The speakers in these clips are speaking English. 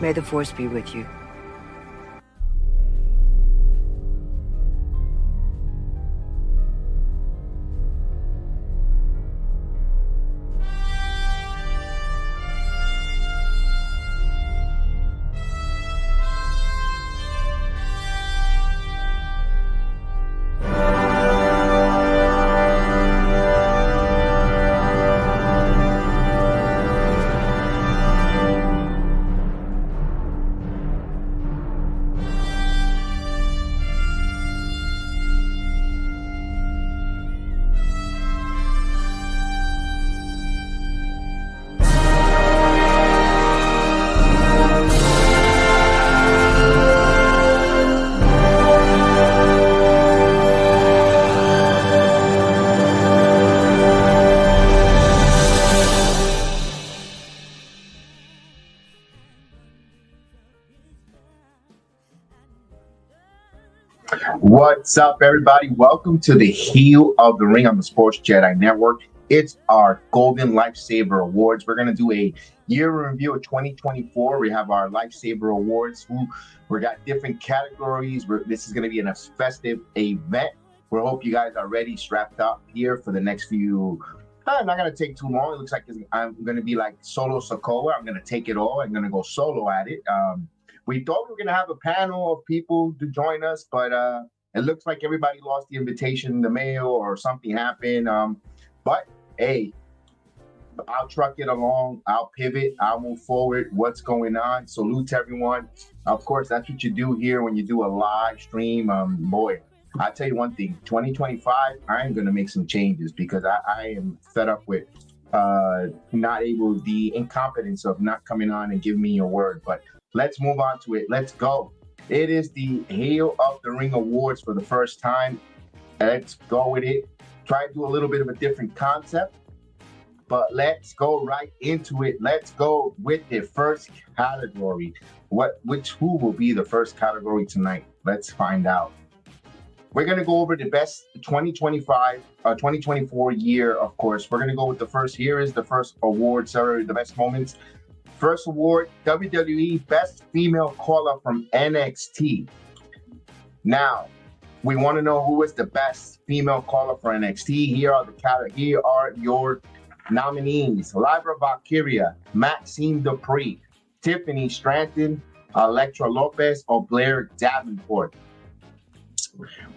May the Force be with you. What's up, everybody? Welcome to the Heel of the Ring on the Sports Jedi Network. It's our Golden Lightsaber Awards. We're going to do a year review of 2024. We have our Lightsaber Awards. We got different categories. This is going to be a festive event. We hope you guys are ready, strapped up here for the next few. I'm not going to take too long. It looks like I'm going to be like Solo Sokoa. I'm going to take it all. I'm going to go solo at it. We thought we were going to have a panel of people to join us, but it looks like everybody lost the invitation in the mail or something happened. But hey, I'll truck it along. I'll pivot. I'll move forward. What's going on? Salute to everyone. Of course, that's what you do here when you do a live stream. Boy, I'll tell you one thing. 2025, I am going to make some changes because I am fed up with the incompetence of not coming on and giving me your word. But let's move on to it. Let's go. It is the Heel of the Ring Awards for the first time. Let's go with it. Try to do a little bit of a different concept, but let's go right into it. Let's go with the first category. Who will be the first category tonight? Let's find out. We're going to go over the best 2024 year, of course. We're going to go with the first. Here is the first award, sorry, the best moments. First award, WWE Best Female Caller from NXT. Now, we want to know who is the best female caller for NXT. Here are your nominees: Lyra Valkyria, Maxine Dupree, Tiffany Stratton, Elektra Lopez, or Blair Davenport.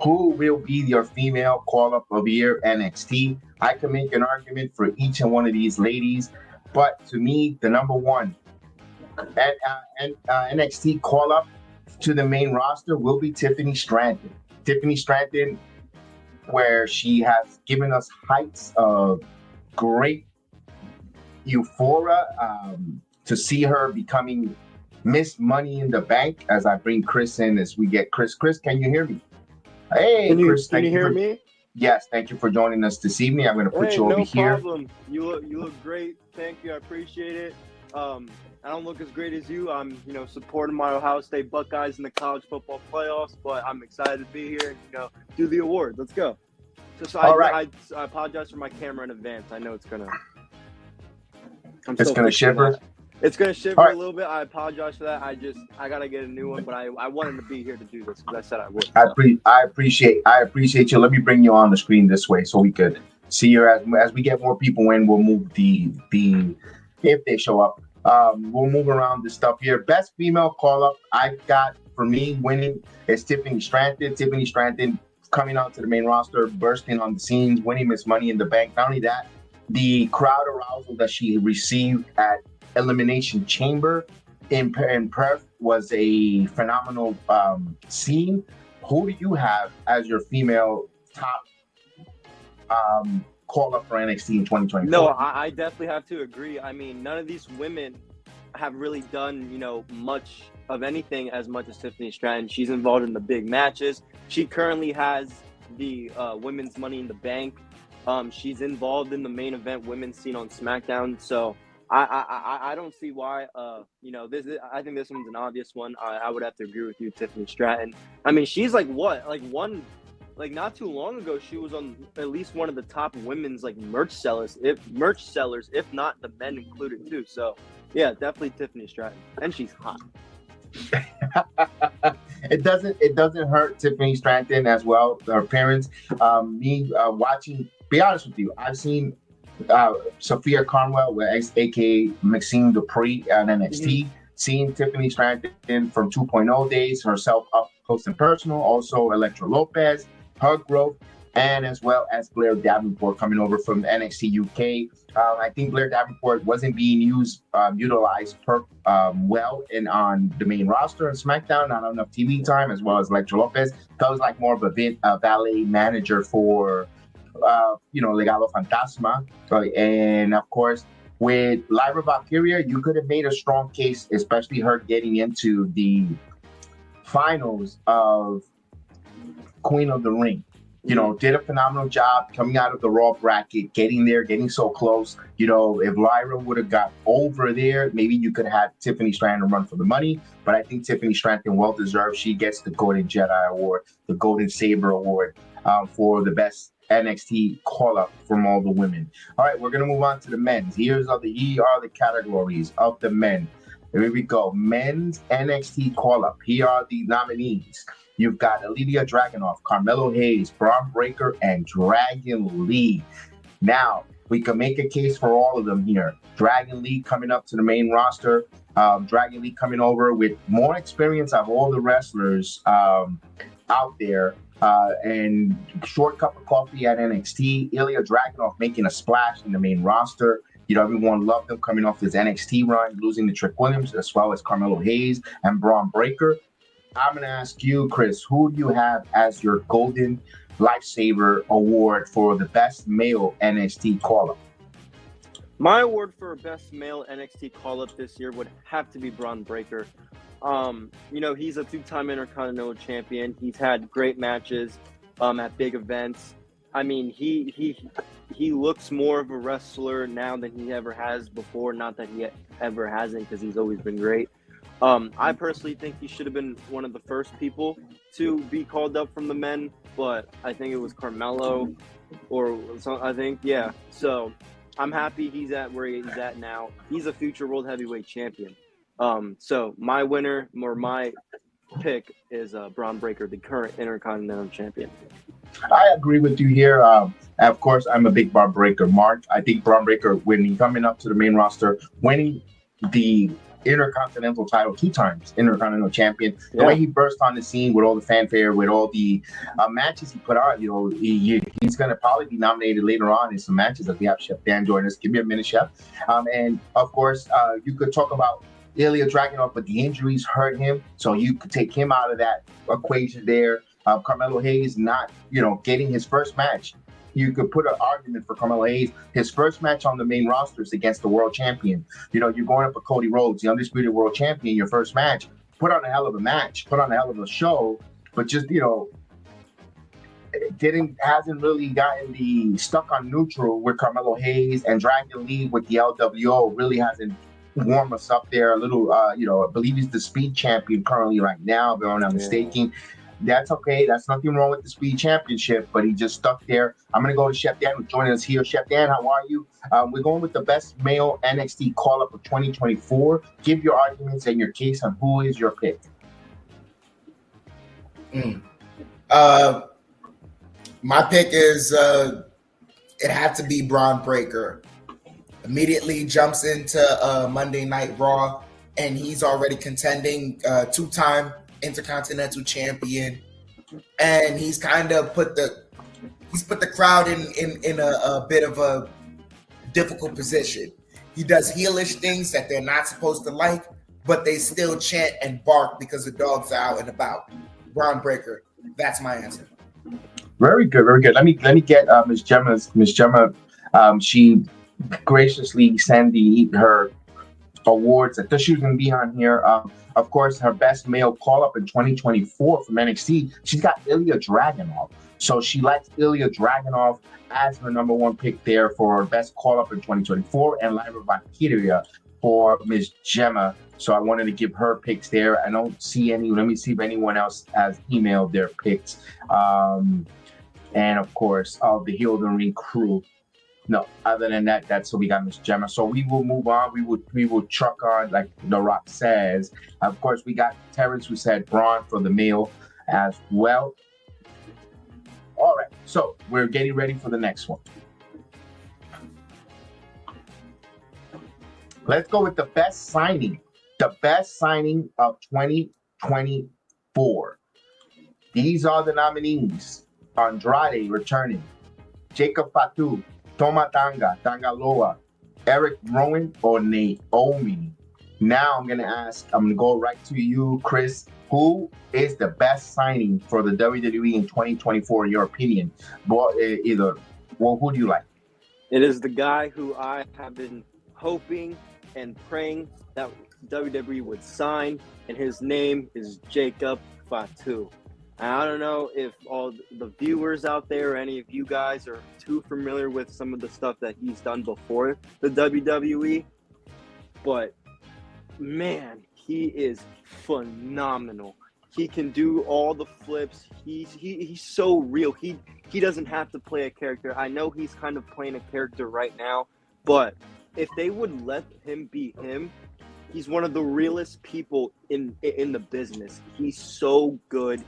Who will be your female call-up of the year NXT? I can make an argument for each and one of these ladies. But to me, the number one NXT call-up to the main roster will be Tiffany Stratton. Tiffany Stratton, where she has given us heights of great euphoria to see her becoming Miss Money in the Bank. As I bring Chris in, as we get Chris. Chris, can you hear me? Hey, Chris. Can you hear me? Yes, thank you for joining us this evening. I'm going to put you over here. No problem. You look great. Thank you. I appreciate it. I don't look as great as you. I'm, supporting my Ohio State Buckeyes in the college football playoffs, but I'm excited to be here and, do the award. Let's go. All right. I apologize for my camera in advance. I know it's going to shiver. It's going to shiver a little bit. I apologize for that. I got to get a new one, but I wanted to be here to do this because I said I would. I appreciate you. Let me bring you on the screen this way so we could see you as we get more people in. We'll move the if they show up. We'll move around this stuff here. Best female call-up I've got for me winning is Tiffany Stratton. Tiffany Stratton coming out to the main roster, bursting on the scenes, winning Miss Money in the Bank. Not only that, the crowd arousal that she received at Elimination Chamber in Perth was a phenomenal scene. Who do you have as your female top call-up for NXT in 2024? No, I definitely have to agree. I mean, none of these women have really done, much of anything as much as Tiffany Stratton. She's involved in the big matches. She currently has the women's Money in the Bank. She's involved in the main event women's scene on SmackDown. So I don't see why. I think this one's an obvious one. I would have to agree with you, Tiffany Stratton. I mean, she's not too long ago, she was on at least one of the top women's merch sellers, if not the men included too. So Yeah, definitely Tiffany Stratton, and she's hot. It doesn't hurt Tiffany Stratton as well. Her parents, me watching. Be honest with you, I've seen Sophia Carnwell, aka Maxine Dupree on Mm-hmm. NXT. Seeing Tiffany Stratton from 2.0 days, herself up close and personal. Also, Elektra Lopez, her growth, and as well as Blair Davenport coming over from NXT UK. I think Blair Davenport wasn't being utilized well in on the main roster and SmackDown, not enough TV time, as well as Elektra Lopez. That was like more of a valet manager for Legado Fantasma. And of course, with Lyra Valkyria, you could have made a strong case, especially her getting into the finals of Queen of the Ring. Did a phenomenal job coming out of the Raw bracket, getting there, getting so close. If Lyra would have got over there, maybe you could have Tiffany Stratton run for the money. But I think Tiffany Stratton, well deserved. She gets the Golden Jedi Award, the Golden Saber Award for the best NXT call up from all the women. All right, we're gonna move on to the men's. Here are the categories of the men. Here we go. Men's NXT call up. Here are the nominees. You've got Ilya Dragunov, Carmelo Hayes, Braun Breaker, and Dragon Lee. Now, we can make a case for all of them here. Dragon Lee coming up to the main roster. Dragon Lee coming over with more experience of all the wrestlers out there. And short cup of coffee at NXT. Ilya Dragunov making a splash in the main roster. Everyone loved him coming off his NXT run, losing to Trick Williams, as well as Carmelo Hayes and Braun Breaker. I'm going to ask you, Chris, who do you have as your Golden Lightsaber Award for the best male NXT call-up? My award for best male NXT call-up this year would have to be Braun Breaker. He's a two-time Intercontinental Champion. He's had great matches at big events. I mean, he looks more of a wrestler now than he ever has before. Not that he ever hasn't, because he's always been great. I personally think he should have been one of the first people to be called up from the men, but I think it was Carmelo yeah. So I'm happy he's at where he's at now. He's a future World Heavyweight Champion. So my winner, or my pick, is Braun Breaker, the current Intercontinental Champion. I agree with you here. Of course, I'm a big Braun Breaker mark. I think Braun Breaker, when he coming up to the main roster, winning the Intercontinental title 2 times, Intercontinental Champion. The way he burst on the scene with all the fanfare, with all the matches he put on, he's going to probably be nominated later on in some matches as we have Chef Dan join us. Give me a minute, Chef. And of course, you could talk about Ilya Dragunov, but the injuries hurt him, so you could take him out of that equation there. Carmelo Hayes not, getting his first match. You could put an argument for Carmelo Hayes. His first match on the main roster is against the world champion. You're going up for Cody Rhodes, the undisputed world champion, your first match. Put on a hell of a match, put on a hell of a show, but just, hasn't really gotten the stuck on neutral with Carmelo Hayes, and Dragon Lee with the LWO really hasn't warmed us up there a little. I believe he's the speed champion currently right now, if I'm not mistaken. That's okay. That's nothing wrong with the Speed Championship, but he just stuck there. I'm going to go to Chef Dan, who's joining us here. Chef Dan, how are you? We're going with the best male NXT call-up of 2024. Give your arguments and your case on who is your pick. My pick is, it had to be Braun Breaker. Immediately jumps into Monday Night Raw, and he's already contending, 2-time Intercontinental Champion, and he's kind of put the crowd in a bit of a difficult position. He does heelish things that they're not supposed to like, but they still chant and bark because the dogs are out and about. Braun Breaker, that's my answer. Very good, very good. Let me get Miss Gemma. She graciously sent her awards. I thought she was going to be on here. Of course, her best male call-up in 2024 from NXT, she's got Ilya Dragunov. So she likes Ilya Dragunov as her number 1 pick there for her best call-up in 2024, and Lyra Valkyria for Ms. Gemma. So I wanted to give her picks there. I don't see any. Let me see if anyone else has emailed their picks. And of course, the Heel of the Ring crew. No, other than that, that's what we got, Miss Gemma. So we will move on. We will truck on, like The Rock says. Of course, we got Terrence, who said Braun for the male as well. All right, so we're getting ready for the next one. Let's go with the best signing. The best signing of 2024. These are the nominees. Andrade returning. Jacob Fatu, Toma Tonga, Tangaloa, Eric Rowan, or Naomi. Now I'm going to go right to you, Chris. Who is the best signing for the WWE in 2024, in your opinion? Who do you like? It is the guy who I have been hoping and praying that WWE would sign, and his name is Jacob Fatu. And I don't know if all the viewers out there or any of you guys are too familiar with some of the stuff that he's done before the WWE, but man, he is phenomenal. He can do all the flips. He's so real. He doesn't have to play a character. I know he's kind of playing a character right now, but if they would let him be him, he's one of the realest people in the business. He's so good.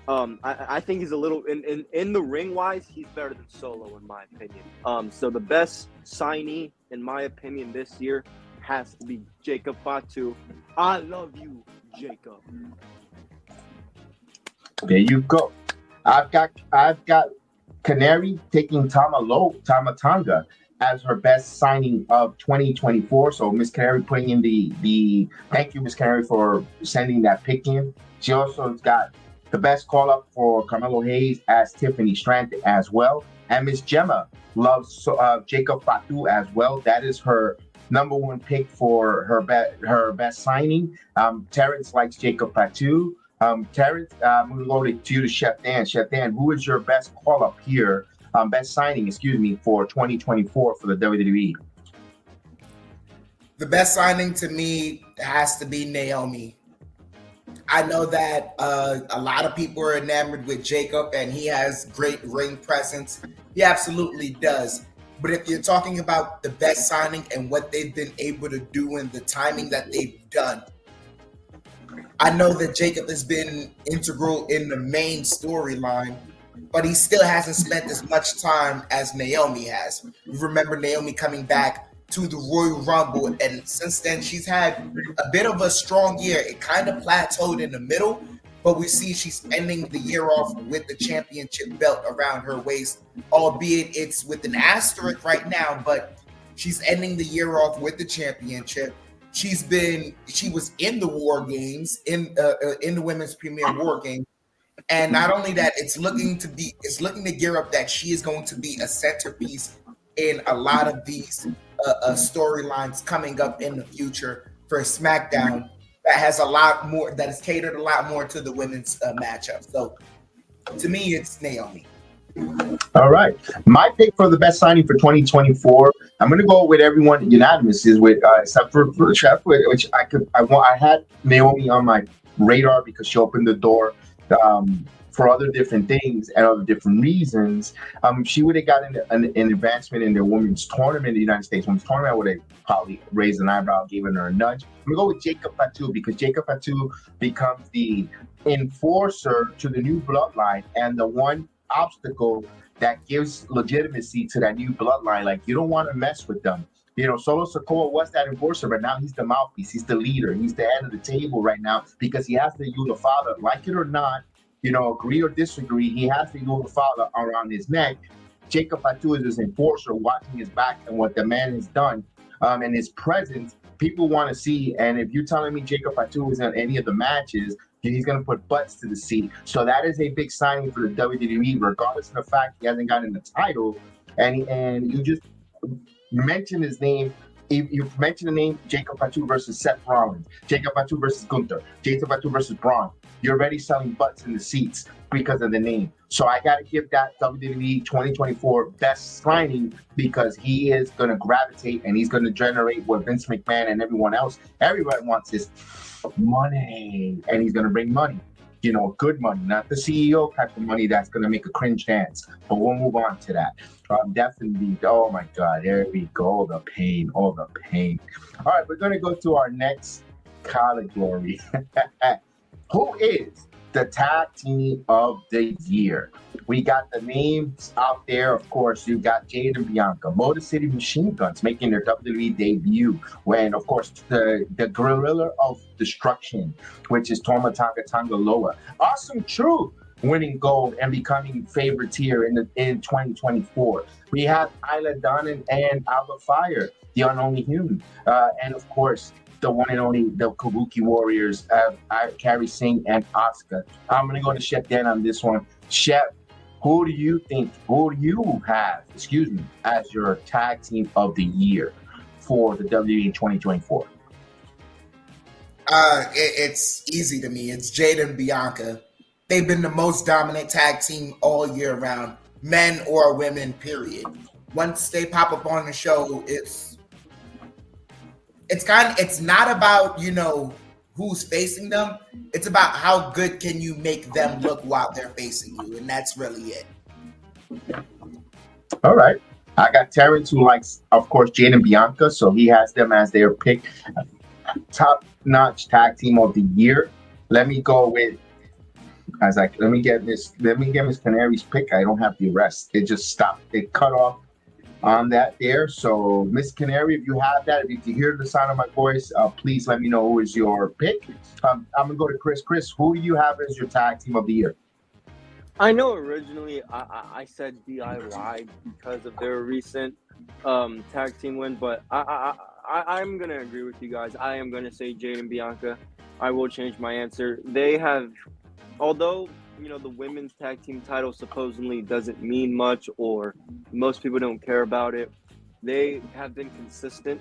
I think he's a little in the ring wise, he's better than Solo in my opinion. So the best signee in my opinion this year has to be Jacob Fatu. I love you, Jacob. There you go. I've got Canary taking Tama Tonga as her best signing of 2024. So Miss Canary putting in the thank you, Miss Canary, for sending that pick in. She also got the best call up for Carmelo Hayes as Tiffany Strand as well. And Miss Gemma loves Jacob Fatu as well. That is her number one pick for her best signing. Terrence likes Jacob Fatu. Terrence, I'm going to go to you, to Chef Dan. Chef Dan, who is your best call up here? Best signing, for 2024 for the WWE. The best signing to me has to be Naomi. I know that a lot of people are enamored with Jacob, and he has great ring presence. He absolutely does. But if you're talking about the best signing and what they've been able to do and the timing that they've done, I know that Jacob has been integral in the main storyline, but he still hasn't spent as much time as Naomi has. You remember Naomi coming back to the Royal Rumble, and since then she's had a bit of a strong year. It kind of plateaued in the middle, but we see she's ending the year off with the championship belt around her waist, albeit it's with an asterisk right now, but she's ending the year off with the championship. She was in the War Games, in the Women's Premier War Games. And not only that, it's looking to gear up that she is going to be a centerpiece in a lot of these storylines coming up in the future for SmackDown that has a lot more, that is catered a lot more to the women's matchup. So to me, it's Naomi. All right. My pick for the best signing for 2024, I'm going to go with everyone unanimous, is with except for Chef, which I had Naomi on my radar because she opened the door for other different things and other different reasons. She would have gotten an advancement in the women's tournament in the United States women's tournament. I would have probably raised an eyebrow, given her a nudge. I'm going to go with Jacob Fatu because Jacob Fatu becomes the enforcer to the new bloodline and the one obstacle that gives legitimacy to that new bloodline. Like, you don't want to mess with them. Solo Sikoa was that enforcer, but now he's the mouthpiece. He's the leader. He's the head of the table right now because he has the Yula Father, like it or not, agree or disagree, he has the Yula Father around his neck. Jacob Fatu is his enforcer, watching his back and what the man has done, and his presence. People want to see, and if you're telling me Jacob Fatu is in any of the matches, he's going to put butts to the seat. So that is a big signing for the WWE, regardless of the fact he hasn't gotten the title. And you just mention his name. You mentioned the name Jacob Fatu versus Seth Rollins, Jacob Fatu versus Gunther, Jacob Fatu versus Braun. You're already selling butts in the seats because of the name. So I got to give that WWE 2024 best signing because he is going to gravitate and he's going to generate what Vince McMahon and everybody wants is money, and he's going to bring money. good money, not the CEO type of money that's going to make a cringe dance. But we'll move on to that. Definitely. Oh my God, there we go. The pain, all the pain. All right, we're going to go to our next category. Who is the tag team of the year? We got the names out there. Of course, you got Jade and Bianca, Motor City Machine Guns making their WWE debut. When, of course, the Gorilla of Destruction, which is Toma Tonga Loa. Awesome Truth winning gold and becoming favorites here in 2024. We have Isla Dawn and Alba Fire, the Unholy Human, and of course, the one and only the Kabuki Warriors, Kairi Singh and Asuka. I'm gonna go to Chef Dan on this one. Chef, who do you have, as your tag team of the year for the WWE in 2024? It's easy to me. It's Jade and Bianca. They've been the most dominant tag team all year round, men or women, period. Once they pop up on the show, it's not about, who's facing them. It's about how good can you make them look while they're facing you, and that's really it. All right. I got Terrence, who likes, of course, Jade and Bianca, so he has them as their pick. Top-notch tag team of the year. Let me go with, let me get Miss Canary's pick. I don't have the rest. It just stopped. It cut off on that there. So Miss Canary, if you have that, if you hear the sound of my voice, please let me know who is your pick. I'm gonna go to Chris. Chris, who do you have as your tag team of the year? I know originally I said DIY because of their recent tag team win, but I'm gonna agree with you guys. I am gonna say Jade and Bianca. I will change my answer. They have, although the women's tag team title supposedly doesn't mean much, or most people don't care about it, they have been consistent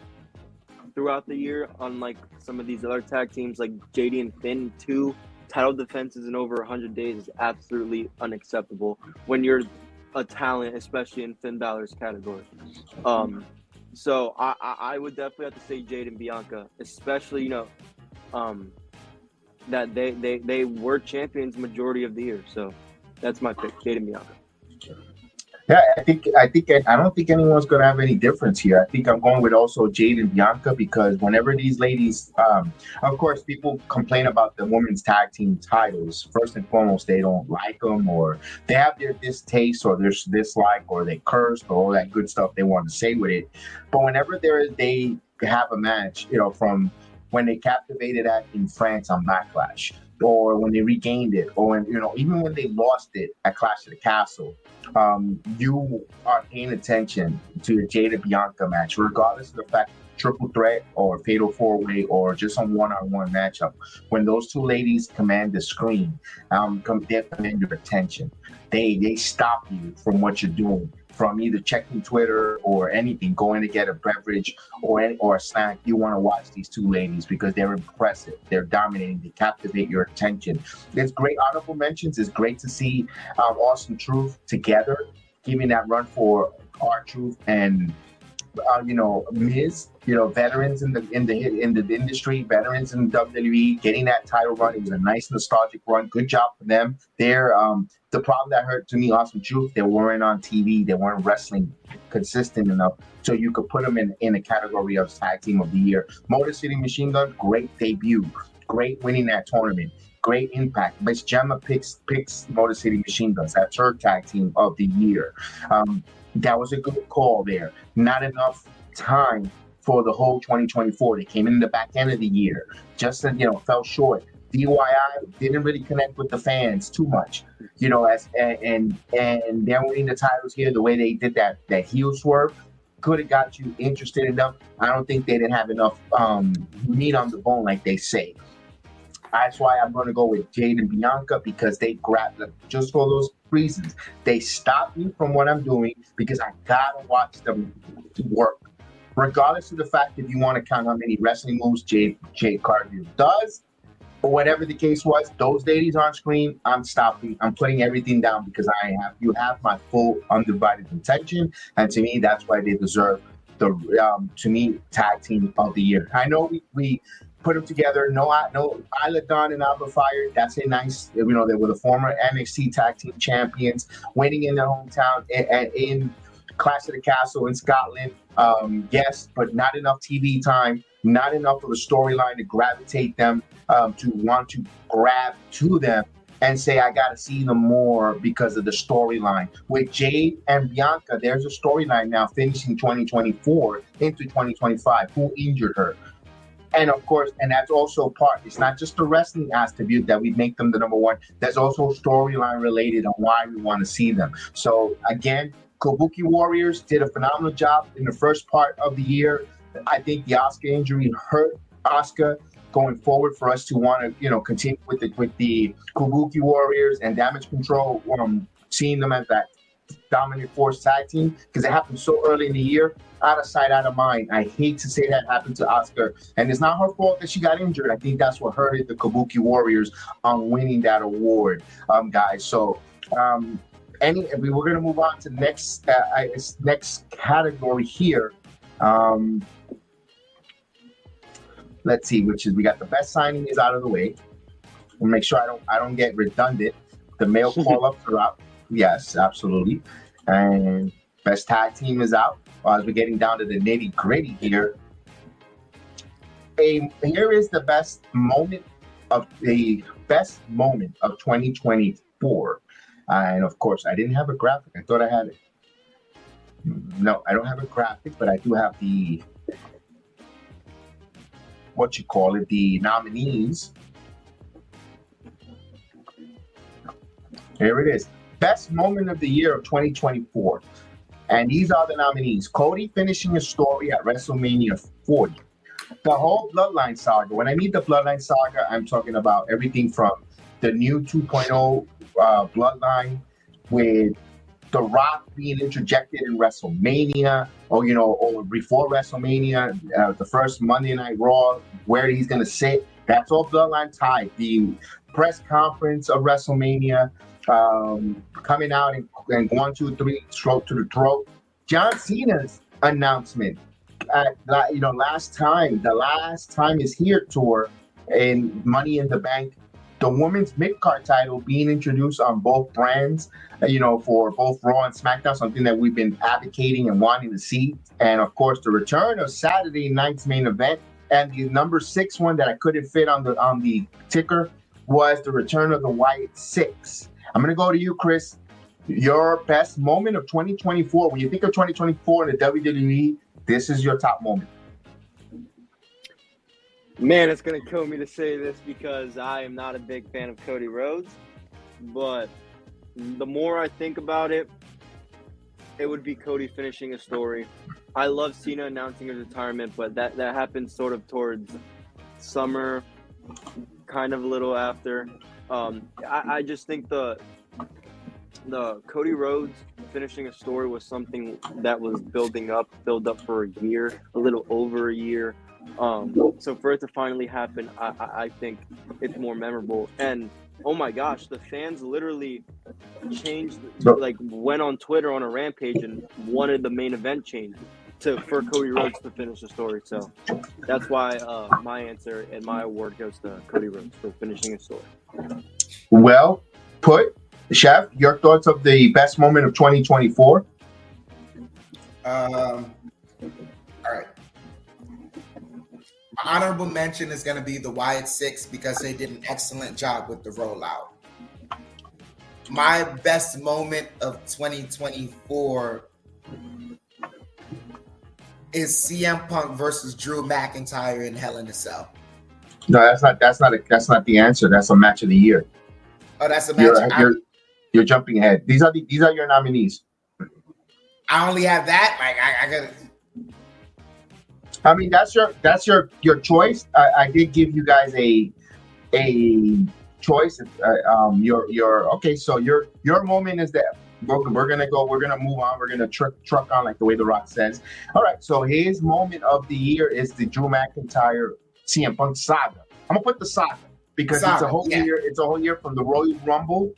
throughout the year, unlike some of these other tag teams like JD and Finn. 2 title defenses in over 100 days is absolutely unacceptable when you're a talent, especially in Finn Balor's category. So I would definitely have to say Jade and Bianca, especially that they were champions majority of the year. So that's my pick, Jade and Bianca. Yeah, I don't think anyone's gonna have any difference here. I think I'm going with also Jade and Bianca, because whenever these ladies, of course, people complain about the women's tag team titles. First and foremost, they don't like them, or they have their distaste, or their dislike, or they curse, or all that good stuff they want to say with it. But whenever they have a match, from when they captivated in France on Backlash, or when they regained it, or when, even when they lost it at Clash of the Castle, you are paying attention to the Jade and Bianca match, regardless of the fact triple threat or fatal 4-way or just a one-on-one matchup. When those two ladies command the screen, they command your attention. They stop you from what you're doing, from either checking Twitter or anything, going to get a beverage or a snack. You want to watch these two ladies because they're impressive. They're dominating. They captivate your attention. It's great honorable mentions. It's great to see Awesome Truth together, giving that run for R-Truth and Miz, veterans in the industry, veterans in WWE, getting that title run. It was a nice nostalgic run. Good job for them. They're the problem that hurt to me, Awesome Truth, they weren't on TV. They weren't wrestling consistent enough so you could put them in a category of tag team of the year. Motor City Machine Gun, great debut, great winning that tournament, great impact. Miss Gemma picks Motor City Machine Guns. That's her tag team of the year. That was a good call there. Not enough time for the whole 2024. They came in the back end of the year. Just fell short. DIY didn't really connect with the fans too much, and they're winning the titles here the way they did that heel swerve. Could have got you interested enough. I don't think they didn't have enough meat on the bone, like they say. That's why I'm going to go with Jade and Bianca, because they grabbed them just for those reasons. They stopped me from what I'm doing because I gotta watch them work. Regardless of the fact if you want to count how many wrestling moves Jade Cargill does, or whatever the case was, those ladies on screen, I'm stopping. I'm putting everything down because you have my full undivided attention, and to me, that's why they deserve the tag team of the year. I know we put them together. No Isla Dawn and Alba Fire. That's a nice, they were the former NXT Tag Team Champions, winning in their hometown in Clash of the Castle in Scotland. Yes, but not enough TV time, not enough of a storyline to gravitate them to want to grab to them and say, I got to see them more because of the storyline. With Jade and Bianca, there's a storyline now finishing 2024 into 2025. Who injured her? And of course, and that's also part, it's not just the wrestling attribute that we make them the number one. There's also storyline related on why we want to see them. So again, Kabuki Warriors did a phenomenal job in the first part of the year. I think the Asuka injury hurt Asuka going forward for us to want to, continue with the Kabuki Warriors and Damage Control, seeing them as that dominant force tag team, because it happened so early in the year. Out of sight, out of mind. I hate to say that happened to Asuka, and it's not her fault that she got injured. I think that's what hurted the Kabuki Warriors on winning that award, guys. So, we're gonna move on to next category here. Let's see, which is we got the best signing is out of the way. We'll make sure I don't get redundant. The male call-ups are out. Yes, absolutely. And best tag team is out. As we're getting down to the nitty-gritty here. Here is the best moment of 2024. And of course, I didn't have a graphic. I thought I had it. No, I don't have a graphic, but I do have the the nominees. Here it is. Best moment of the year of 2024. And these are the nominees. Cody finishing a story at WrestleMania 40. The whole Bloodline saga. When I mean the Bloodline saga, I'm talking about everything from the new 2.0 Bloodline with The Rock being interjected in WrestleMania, or before WrestleMania, the first Monday Night Raw, where he's going to sit. That's all Bloodline tied. The press conference of WrestleMania, coming out and 1, 2, 3, stroke to the throat. John Cena's announcement at the last time is here tour in Money in the Bank. The women's mid-card title being introduced on both brands, for both Raw and SmackDown, something that we've been advocating and wanting to see. And of course, the return of Saturday night's main event, and the number 6 one that I couldn't fit on the ticker was the return of the Wyatt 6. I'm going to go to you, Chris. Your best moment of 2024. When you think of 2024 in the WWE, this is your top moment. Man, it's going to kill me to say this because I am not a big fan of Cody Rhodes. But the more I think about it, it would be Cody finishing a story. I love Cena announcing his retirement, but that happened sort of towards summer, kind of a little after. I just think the Cody Rhodes finishing a story was something that was built up for a year, a little over a year. So for it to finally happen, I think it's more memorable. And oh my gosh, the fans literally went on Twitter on a rampage and wanted the main event changed for Cody Rhodes to finish the story. So that's why my answer and my award goes to Cody Rhodes for finishing a story. Well put. Chef, your thoughts of the best moment of 2024? All right. My honorable mention is going to be the Wyatt 6 because they did an excellent job with the rollout. My best moment of 2024 is CM Punk versus Drew McIntyre in Hell in a Cell. No, that's not the answer. That's a match of the year. Oh, that's a match. You're jumping ahead. These are your nominees. I only have that. I gotta. I mean, that's your choice. I did give you guys a choice. Okay. So your moment is that we're gonna move on. We're gonna truck on like the way The Rock says. All right. So his moment of the year is the Drew McIntyre CM Punk saga. I'm gonna put the saga because it's a whole year. It's a whole year from the Royal Rumble.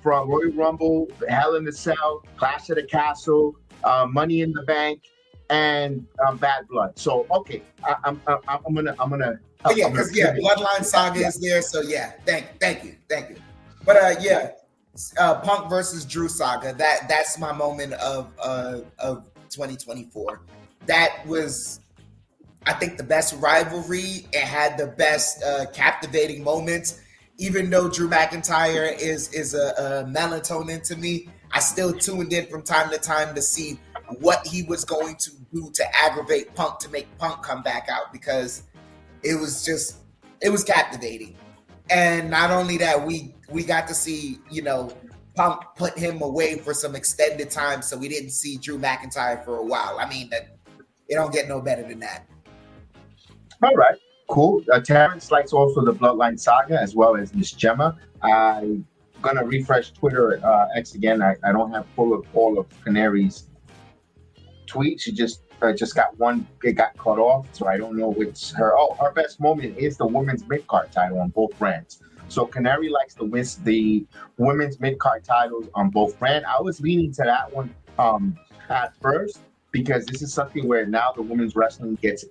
From Royal Rumble, Hell in the Cell, Clash of the Castle, Money in the Bank, and Bad Blood. So okay, I'm gonna Yeah, because Bloodline Saga is there. So yeah, thank you. But Punk versus Drew Saga. That's my moment of 2024. That was, I think, the best rivalry. It had the best captivating moments. Even though Drew McIntyre is a melatonin to me, I still tuned in from time to time to see what he was going to do to aggravate Punk to make Punk come back out, because it was captivating. And not only that, we got to see, Punk put him away for some extended time, so we didn't see Drew McIntyre for a while. I mean, it don't get no better than that. All right, cool. Terrence likes also the Bloodline Saga, as well as Miss Gemma. I'm gonna refresh Twitter X again. I don't have full of all of Canary's tweets. She just got one. It got cut off, so I don't know which her. Oh, her best moment is the women's mid card title on both brands. So Canary likes the women's mid card titles on both brands. I was leaning to that one at first, because this is something where now the women's wrestling gets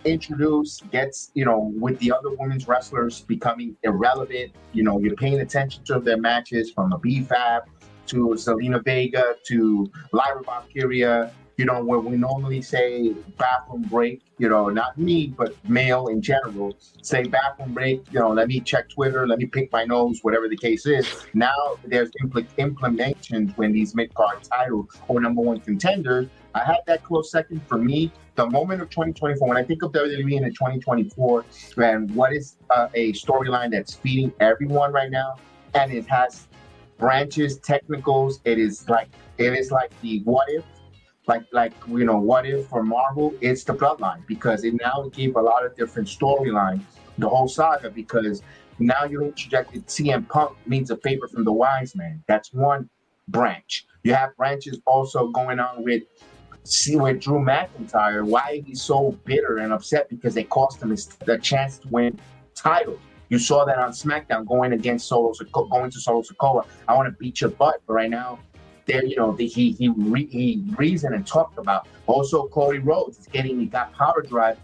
introduced, with the other women's wrestlers becoming irrelevant. You're paying attention to their matches, from a B-Fab to Zelina Vega to Lyra Valkyria, where we normally say bathroom break, not me, but male in general, say bathroom break, let me check Twitter, let me pick my nose, whatever the case is. Now there's implementations when these mid-card titles or number one contenders. I had that close second for me. The moment of 2024, when I think of WWE in 2024, and what is a storyline that's feeding everyone right now, and it has branches, technicals, it is like the what if, what if for Marvel, it's the Bloodline, because it now gave a lot of different storylines, the whole saga, because now you interjected CM Punk means a favor from the wise man. That's one branch. You have branches also going on with Drew McIntyre. Why he's so bitter and upset, because they cost him the chance to win title. You saw that on SmackDown going to Solo Sikoa. I want to beat your butt, but right now, there, he reasoned and talked about. Also, Cody Rhodes he got power drive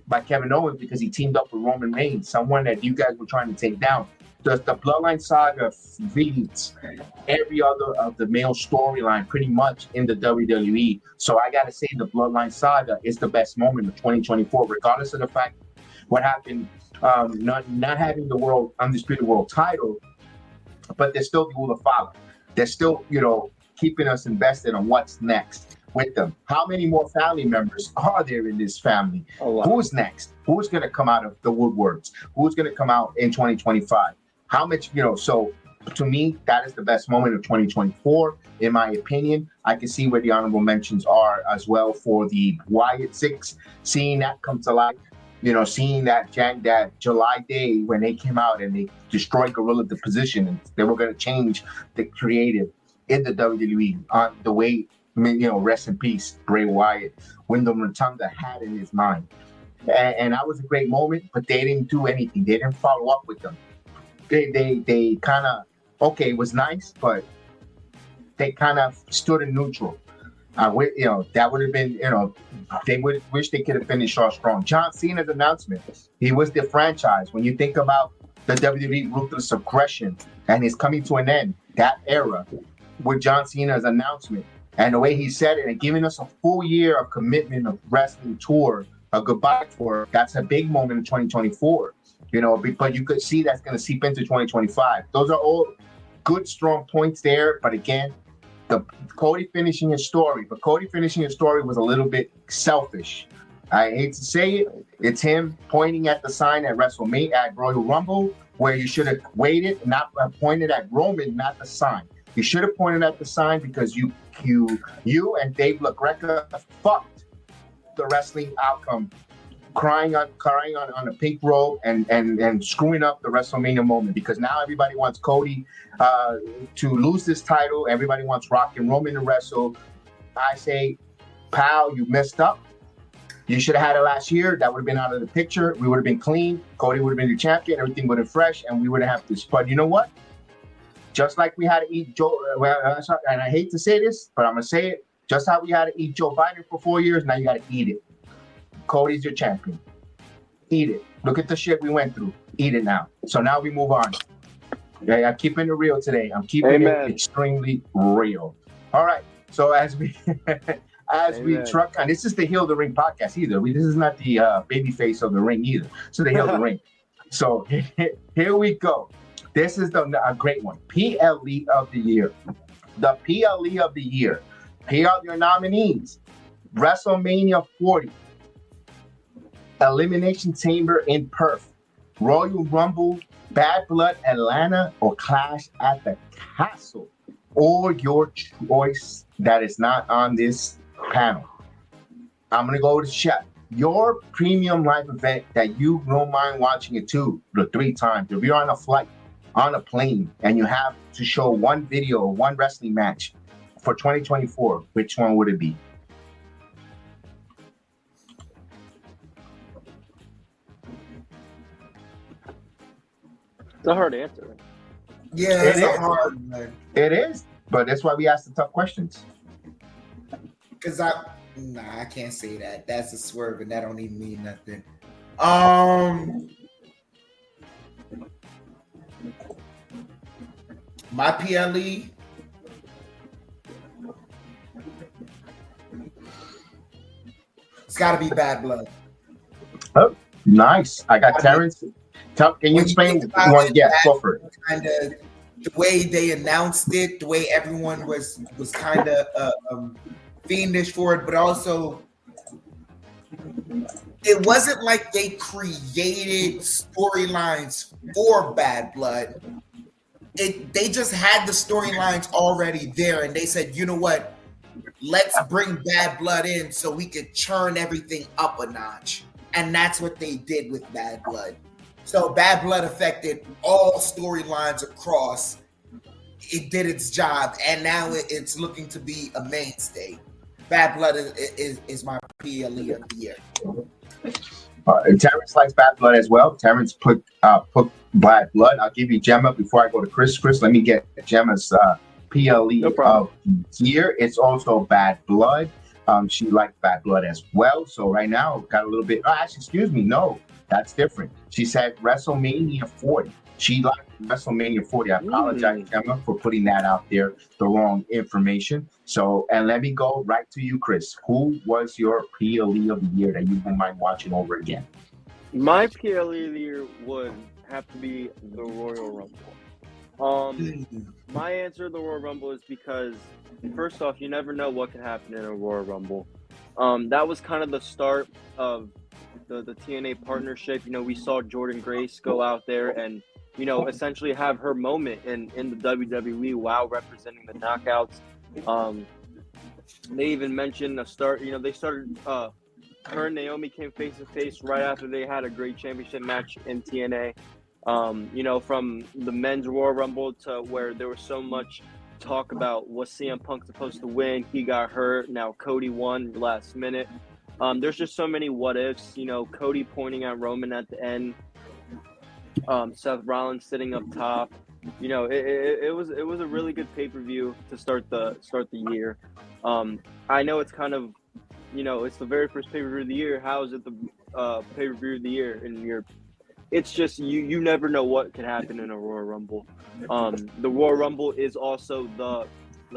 by Kevin Owens because he teamed up with Roman Reigns, someone that you guys were trying to take down. The Bloodline Saga feeds every other of the male storyline pretty much in the WWE. So I got to say the Bloodline Saga is the best moment of 2024, regardless of the fact what happened, not having the Undisputed World title, but there's still people to follow. They're still, keeping us invested on what's next with them. How many more family members are there in this family? Who's next? Who's going to come out of the woodworks? Who's going to come out in 2025? How much, so to me, that is the best moment of 2024, in my opinion. I can see where the honorable mentions are as well for the Wyatt Six, seeing that come to life, seeing that July day when they came out and they destroyed Gorilla the position, and they were going to change the creative in the WWE on the way, rest in peace, Bray Wyatt, Wyndham Rotunda had in his mind. And that was a great moment, but they didn't do anything. They didn't follow up with them. They kind of, it was nice, but they kind of stood in neutral. That would have been, they would wish they could have finished off strong. John Cena's announcement, he was the franchise. When you think about the WWE ruthless aggression and it's coming to an end, that era, with John Cena's announcement and the way he said it and giving us a full year of commitment of wrestling tour, a goodbye tour, that's a big moment in 2024, but you could see that's going to seep into 2025. Those are all good, strong points there. But again, Cody finishing his story was a little bit selfish. I hate to say it. It's him pointing at the sign at WrestleMania, at Royal Rumble, where you should have waited, not pointed at Roman, not the sign. You should have pointed at the sign, because you and Dave LaGreca fucked the wrestling outcome, crying on a pink robe and screwing up the WrestleMania moment, because now everybody wants Cody to lose this title. Everybody wants Rock and Roman to wrestle. I say, pal, you messed up. You should have had it last year. That would have been out of the picture. We would have been clean. Cody would have been the champion. Everything would have been fresh, and we wouldn't have this. But you know what? Just like we had to eat Joe, and I hate to say this, but I'm going to say it. Just how we had to eat Joe Biden for 4 years, now you got to eat it. Cody's your champion. Eat it. Look at the shit we went through. Eat it now. So now we move on. Okay, I'm keeping it real today. I'm keeping it extremely real. All right. So as we we truck on, this is the Heal the Ring podcast either. This is not the baby face of the ring either. So the Heal the Ring. So here we go. This is a great one. PLE of the year. The PLE of the year. Here are your nominees. WrestleMania 40. Elimination Chamber in Perth. Royal Rumble, Bad Blood Atlanta, or Clash at the Castle, or your choice that is not on this panel. I'm going to go to Chef. Your premium live event that you don't mind watching it 2 to 3 times. If you're on a flight, on a plane, and you have to show one video, one wrestling match for 2024, which one would it be? It's a hard answer. Yeah, it's a hard one. It is, but that's why we ask the tough questions. Because I can't say that. That's a swerve, and that don't even mean nothing. My PLE. It's got to be Bad Blood. Oh, nice. I got Terrence. Can you explain? Yeah, go for it. Kind of the way they announced it, the way everyone was kind of fiendish for it, but also it wasn't like they created storylines for Bad Blood. They just had the storylines already there, and they said, you know what? Let's bring Bad Blood in so we could churn everything up a notch. And that's what they did with Bad Blood. So Bad Blood affected all storylines across. It did its job, and now it's looking to be a mainstay. Bad Blood is my PLE of the year. Terrence likes Bad Blood as well. Terrence put Bad Blood. I'll give you Gemma before I go to Chris. Chris, let me get Gemma's PLE of the year. It's also Bad Blood. She liked Bad Blood as well. So right now, got a little bit. Actually, excuse me. No, that's different. She said WrestleMania 40. She liked WrestleMania 40. I apologize, Gemma, for putting that out there, the wrong information. So, and let me go right to you, Chris. Who was your PLE of the year that you wouldn't mind watching over again? My PLE of the year would have to be the Royal Rumble. My answer to the Royal Rumble is because, first off, you never know what can happen in a Royal Rumble. That was kind of the start of the TNA partnership. You know, we saw Jordynne Grace go out there and, you know, essentially have her moment in the WWE while representing the Knockouts. They even mentioned they started, her and Naomi came face to face right after they had a great championship match in TNA. You know, from the men's Royal Rumble to where there was so much talk about was CM Punk supposed to win, he got hurt, now Cody won last minute. There's just so many what ifs, you know, Cody pointing at Roman at the end, Seth Rollins sitting up top. You know, it was a really good pay-per-view to start the year. I know it's kind of, you know, it's the very first pay-per-view of the year. How is it the pay-per-view of the year in your? It's just you never know what can happen in a Royal Rumble. The Royal Rumble is also the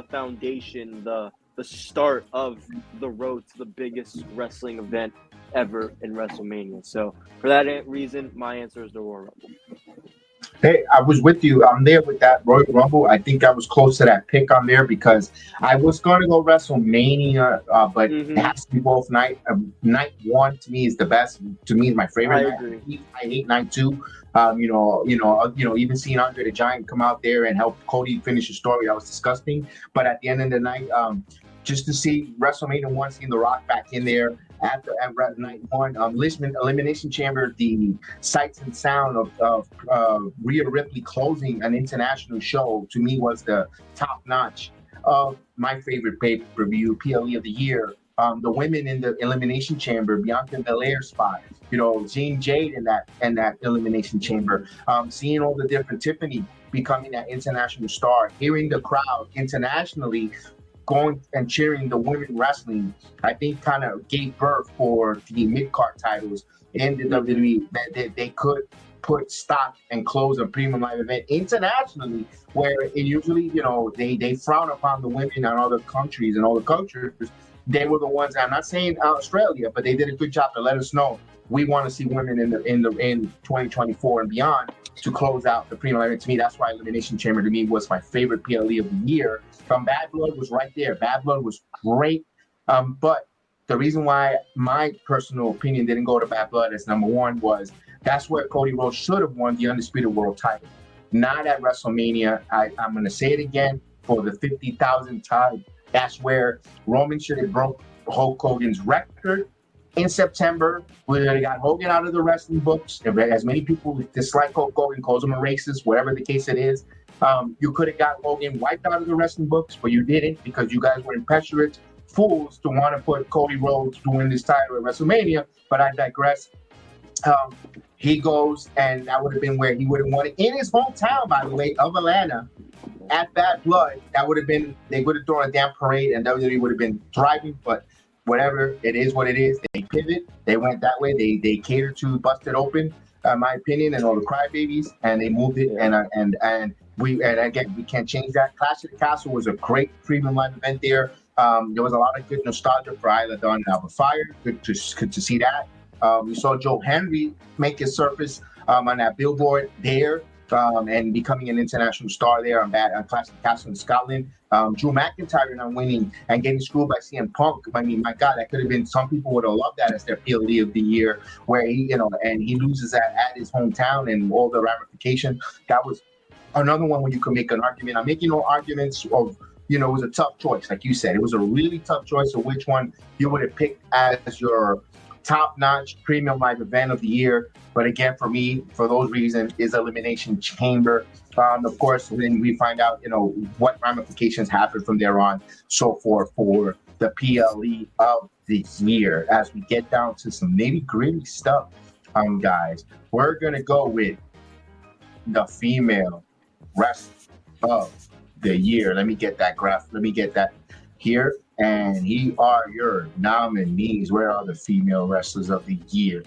foundation, the start of the road to the biggest wrestling event ever in WrestleMania. So for that reason, my answer is the Royal Rumble. Hey, I was with you. I'm there with that Royal Rumble. I think I was close to that pick on there because I was going to go WrestleMania, but it has to be both night. Night one to me is the best. To me, is my favorite. I agree. I hate night two. Even seeing Andre the Giant come out there and help Cody finish the story, that was disgusting. But at the end of the night, just to see WrestleMania 1, seeing The Rock back in there at night one, Elimination Chamber, the sights and sound of Rhea Ripley closing an international show, to me was the top notch of my favorite pay-per-view, PLE of the year. The women in the Elimination Chamber, Bianca Belair spot, you know, Jean Jade in that Elimination Chamber, seeing all the different Tiffany becoming that international star, hearing the crowd internationally going and cheering the women wrestling, I think kind of gave birth for the mid-card titles in the WWE, that they could put stock and close a premium live event internationally, where it usually, they frown upon the women in other countries and all the cultures. They were the ones. I'm not saying Australia, but they did a good job to let us know we want to see women in 2024 and beyond to close out the premium event. To me, that's why Elimination Chamber to me was my favorite PLE of the year. From Bad Blood was right there. Bad Blood was great, but the reason why my personal opinion didn't go to Bad Blood as number one was that's where Cody Rhodes should have won the Undisputed World title, not at WrestleMania. I'm going to say it again for the 50,000th time. That's where Roman should have broke Hulk Hogan's record in September. We got Hogan out of the wrestling books. As many people dislike Hulk Hogan, calls him a racist, whatever the case it is. You could have got Hogan wiped out of the wrestling books, but you didn't because you guys were impetuous fools to want to put Cody Rhodes to win this title at WrestleMania. But I digress. He goes, and that would have been where he would have won it in his hometown, by the way, of Atlanta. At Bad Blood, that would have been, they would have thrown a damn parade and WWE would have been thriving, but whatever, it is what it is. They pivot, they went that way, they catered to Busted Open, my opinion, and all the crybabies, and they moved it, and again, we can't change that. Clash of the Castle was a great premium live event there. There was a lot of good nostalgia for Isla Dawn and Alba Fire. Good to see that. We saw Joe Henry make his surface on that billboard there. And becoming an international star there on Classic Castle in Scotland. Drew McIntyre not winning and getting screwed by CM Punk. I mean, my God, that could have been, some people would have loved that as their PLE of the year, where he, and he loses at his hometown and all the ramifications. That was another one where you could make an argument. I'm making no arguments of, it was a tough choice. Like you said, it was a really tough choice of which one you would have picked as your top-notch premium live event of the year. But again, for me, for those reasons, is Elimination Chamber. Of course, then we find out, what ramifications happen from there on, so forth for the PLE of the year. As we get down to some nitty-gritty stuff, guys, we're gonna go with the female wrestler of the year. Let me get that graph. Let me get that here. And here are your nominees. Where are the female wrestlers of the year?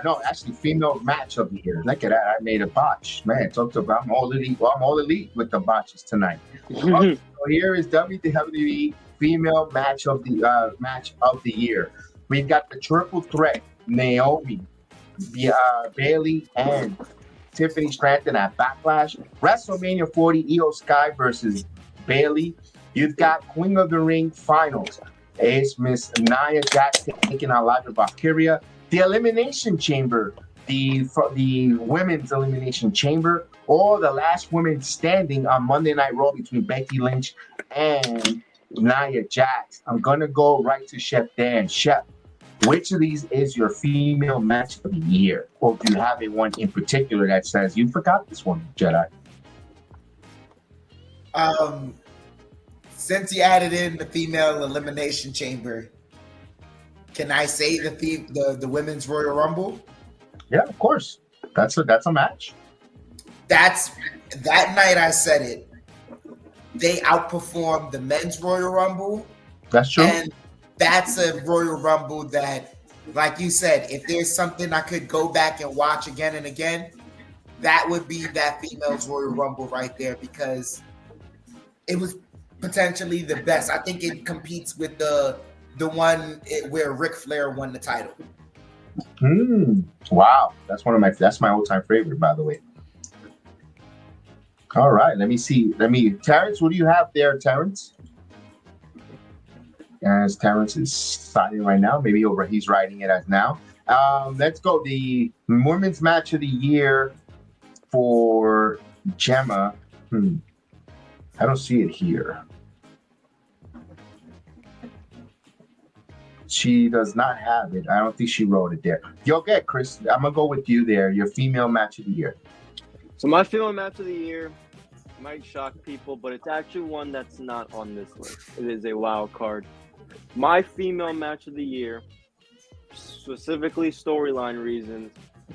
No, actually, female match of the year. Look at that. I made a botch. Man, talked about I'm all elite. Well, I'm all elite with the botches tonight. Okay, so here is WWE female match of the year. We've got the triple threat: Naomi, Bayley, and Tiffany Stratton at Backlash. WrestleMania 40, Io Sky versus Bayley. You've got Queen of the Ring finals. It's Miss Nia Jax taking on Elijah Valkyria. The Elimination Chamber, the women's Elimination Chamber, or the last women standing on Monday Night Raw between Becky Lynch and Nia Jax. I'm gonna go right to Chef Dan. Chef, which of these is your female match of the year? Or do you have a one in particular that says you forgot this one, Jedi? Since you added in the female Elimination Chamber, can I say the women's Royal Rumble? Yeah, of course. That's a match. That night I said it. They outperformed the men's Royal Rumble. That's true. And that's a Royal Rumble that, like you said, if there's something I could go back and watch again and again, that would be that female's Royal Rumble right there, because it was potentially the best. I think it competes with the one where Ric Flair won the title. Wow, that's my all-time favorite, by the way. All right, let me see. Terrence, what do you have there, Terrence? As Terrence is signing right now, maybe he's writing it as now. Let's go. The women's match of the year for Gemma. I don't see it here. She does not have it. I don't think she wrote it there. Okay, Chris, I'm going to go with you there. Your female match of the year. So my female match of the year might shock people, but it's actually one that's not on this list. It is a wild card. My female match of the year, specifically storyline reasons,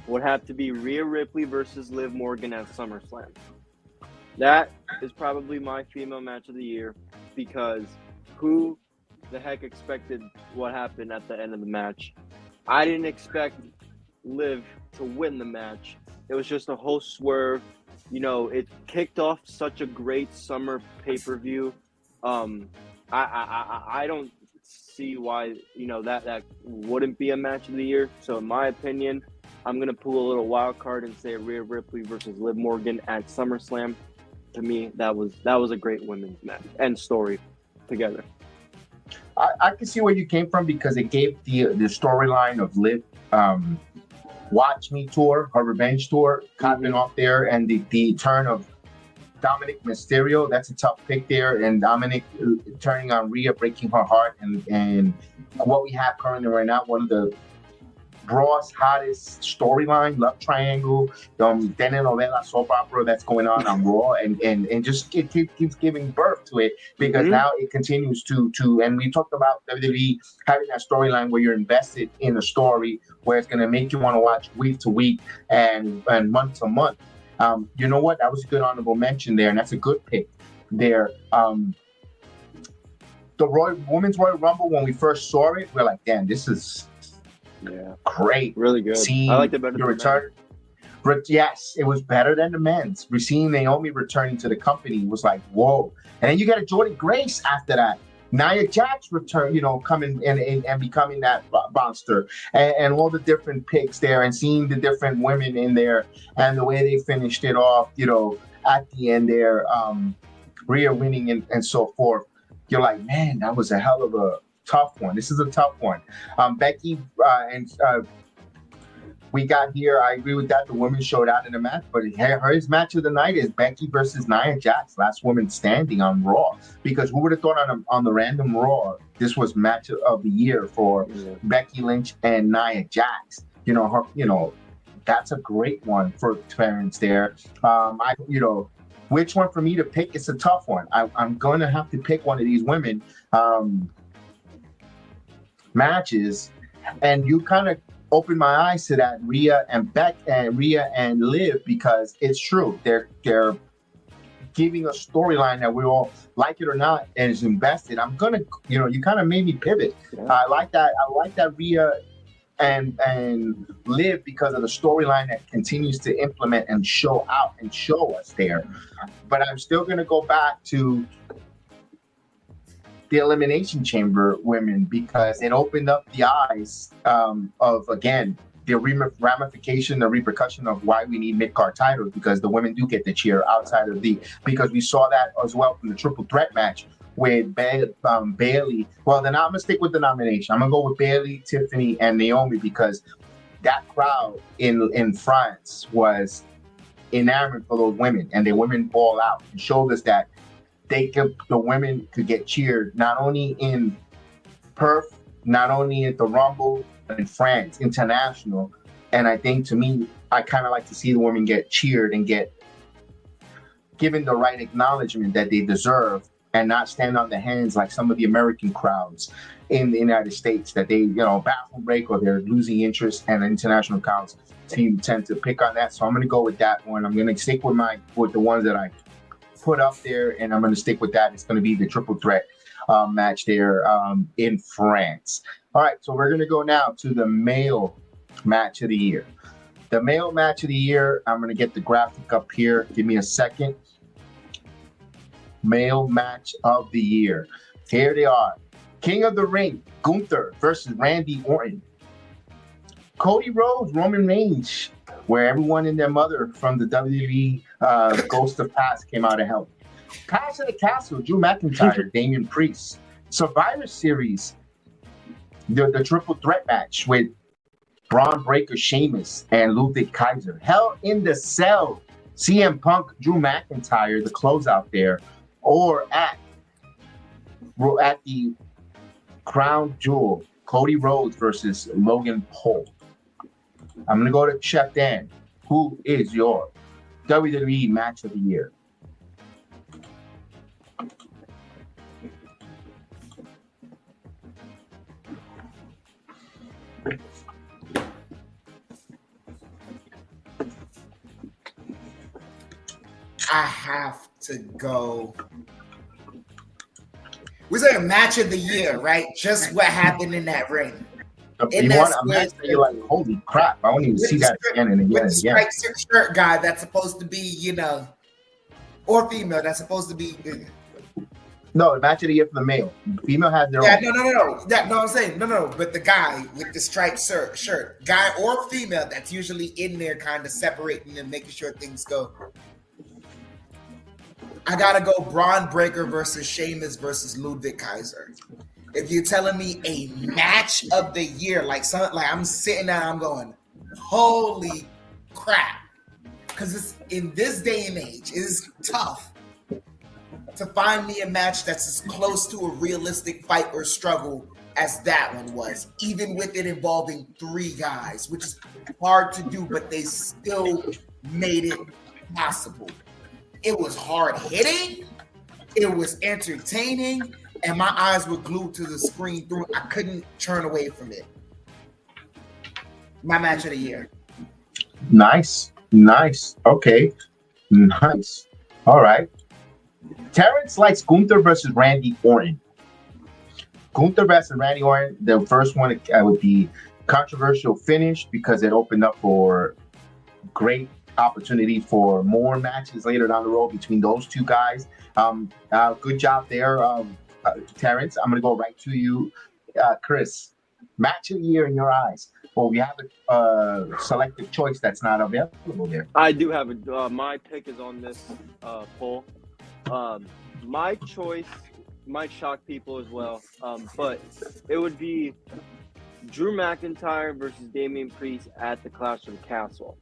would have to be Rhea Ripley versus Liv Morgan at SummerSlam. That is probably my female match of the year because who the heck expected what happened at the end of the match? I didn't expect Liv to win the match. It was just a whole swerve. You know, it kicked off such a great summer pay-per-view. I don't see why, you know, that wouldn't be a match of the year. So in my opinion, I'm gonna pull a little wild card and say Rhea Ripley versus Liv Morgan at SummerSlam. To me, that was a great women's match and story together. I can see where you came from because it gave the storyline of Liv Watch Me tour, her revenge tour, copping off there, and the turn of Dominic Mysterio. That's a tough pick there, and Dominic turning on Rhea, breaking her heart, and what we have currently right now, one of the Raw's hottest storyline, love triangle, telenovela, soap opera that's going on Raw, and just keeps giving birth to it because now it continues to and we talked about WWE having that storyline where you're invested in a story where it's going to make you want to watch week to week and month to month. You know what? That was a good honorable mention there, and that's a good pick there. The Women's Royal Rumble, when we first saw it, we're like, damn, this is great. Really good. Seeing I liked it better the than return. Yes, it was better than the men's. We're seeing Naomi returning to the company was like, whoa. And then you got a Jordan Grace after that. Nia Jax return, you know, coming and becoming that monster, and all the different picks there, and seeing the different women in there, and the way they finished it off, you know, at the end there, Rhea winning and so forth. You're like, man, that was a hell of a tough one. This is a tough one. Becky and we got here. I agree with that. The women showed out in the match, but her match of the night is Becky versus Nia Jax, last woman standing on Raw. Because who would have thought on the random Raw this was match of the year for Becky Lynch and Nia Jax? You know, that's a great one for Terrence there. Which one for me to pick? It's a tough one. I'm going to have to pick one of these women matches, and you kind of opened my eyes to that Rhea and Liv, because it's true. They're giving a storyline that we all, like it or not, and is invested. I'm gonna, you kind of made me pivot. Yeah. I like that Rhea and Liv because of the storyline that continues to implement and show out and show us there. But I'm still gonna go back to the Elimination Chamber women because it opened up the eyes of, again, the ramification, the repercussion of why we need mid-card titles, because the women do get the cheer outside of because we saw that as well from the triple threat match with Bayley. Well, then I'm going to stick with the nomination. I'm going to go with Bayley, Tiffany, and Naomi, because that crowd in France was enamored for those women, and the women ball out and showed us that the women could get cheered not only in Perth, not only at the Rumble, but in France, international. And I think, to me, I kind of like to see the women get cheered and get given the right acknowledgement that they deserve, and not stand on their hands like some of the American crowds in the United States that they, bathroom break or they're losing interest, and international crowds tend to pick on that. So I'm going to go with that one. I'm going to stick with the ones that I put up there, and I'm going to stick with that. It's going to be the triple threat match there in France. All right, so we're going to go now to the male match of the year. The male match of the year, I'm going to get the graphic up here. Give me a second. Male match of the year. Here they are. King of the Ring, Gunther versus Randy Orton. Cody Rhodes, Roman Reigns, where everyone and their mother from the WWE Ghost of Past came out to help. Clash of the Castle, Drew McIntyre, Damian Priest. Survivor Series, the triple threat match with Braun Breaker, Sheamus, and Ludwig Kaiser. Hell in the Cell, CM Punk, Drew McIntyre, the closeout there. Or at the Crown Jewel, Cody Rhodes versus Logan Paul. I'm going to go to Chef Dan. Who is your WWE match of the year? I have to go. We're saying match of the year, right? Just what happened in that ring. You want a match that you're like, holy crap, I don't even see that again and again with and the again. striped shirt guy that's supposed to be, or female that's supposed to be. No, match of the year for the male. Female has their own. No, I'm saying no. But the guy with the striped shirt, guy or female, that's usually in there, kind of separating and making sure things go. I gotta go Braun Breaker versus Sheamus versus Ludwig Kaiser. If you're telling me a match of the year, like I'm sitting there, I'm going, holy crap. Because it's in this day and age, it is tough to find me a match that's as close to a realistic fight or struggle as that one was, even with it involving 3 guys, which is hard to do, but they still made it possible. It was hard hitting, it was entertaining, and my eyes were glued to the screen through. I couldn't turn away from it. My match of the year. Nice. Okay. Nice. All right. Terrence likes Gunther versus Randy Orton. Gunther versus Randy Orton, the first one would be controversial finish because it opened up for great opportunity for more matches later down the road between those 2 guys. Good job there, Terrence. I'm going to go right to you, Chris. Match of the year in your eyes. Well, we have a selective choice that's not available there. I do have my pick is on this poll. My choice might shock people as well, but it would be Drew McIntyre versus Damian Priest at the Clash of the Castle.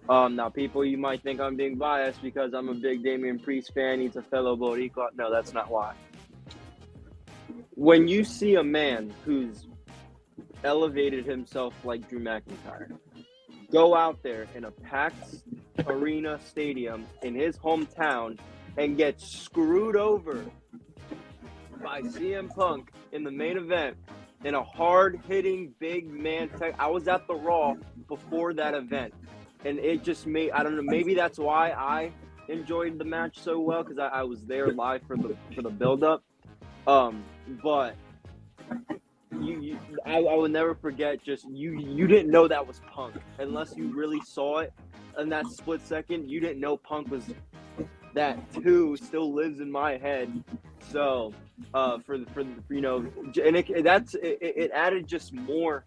Now, people, you might think I'm being biased because I'm a big Damian Priest fan. He's a fellow BREAKOUT. No, that's not why. When you see a man who's elevated himself like Drew McIntyre go out there in a packed arena stadium in his hometown and get screwed over by CM Punk in the main event in a hard-hitting big man tech. I was at the Raw before that event, and it just made, I don't know, maybe that's why I enjoyed the match so well, because I was there live for the build-up. But I will never forget, just you didn't know that was Punk unless you really saw it in that split second. You didn't know Punk was that too. Still lives in my head. So for you know, and it added just more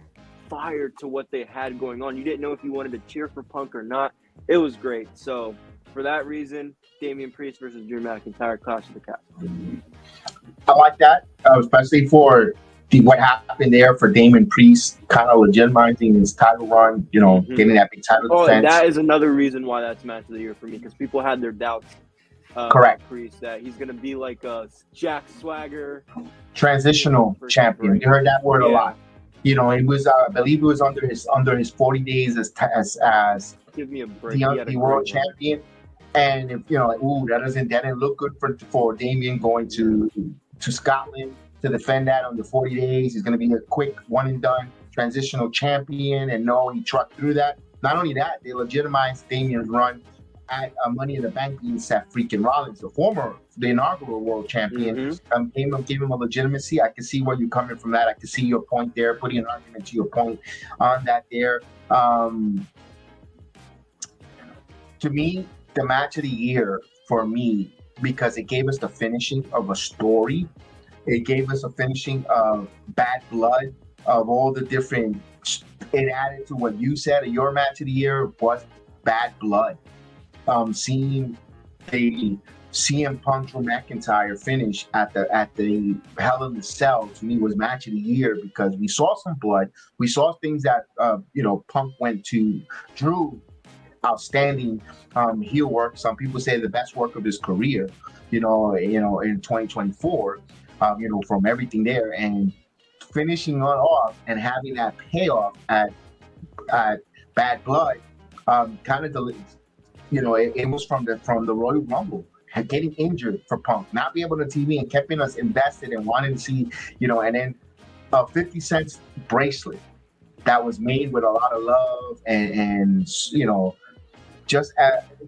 fire to what they had going on. You didn't know if you wanted to cheer for Punk or not. It was great. So for that reason, Damian Priest versus Drew McIntyre, Clash of the Castle. I like that, especially for what happened there for Damian Priest, kind of legitimizing his title run, you know, getting that big title defense. That is another reason why that's match of the year for me, because people had their doubts. Correct. Priest, that he's going to be like a Jack Swagger. Transitional champion. You heard that word a lot. You know, it was, I believe it was under his 40 days as Give me a break. The world champion. And if you know, like, ooh, that didn't look good for Damian going to Scotland to defend that under 40 days. He's going to be a quick one and done transitional champion, and no, he trucked through that. Not only that, they legitimized Damian's run at Money in the Bank being Seth freaking Rollins, the inaugural world champion. Gave him a legitimacy. I can see where you're coming from that. I can see your point there, putting an argument to your point on that there. To me, the match of the year for me, because it gave us the finishing of a story. It gave us a finishing of Bad Blood, of all the different, it added to what you said, your match of the year was Bad Blood. Seeing the CM Punk Drew McIntyre finish at the Hell in the Cell, to me, was match of the year, because we saw some blood. We saw things that Punk went to Drew. Outstanding heel work. Some people say the best work of his career, in 2024, from everything there, and finishing it off and having that payoff at Bad Blood, kind of it was from the Royal Rumble, getting injured for Punk, not be able to TV, and keeping us invested and wanting to see, and then a 50 cents bracelet that was made with a lot of love and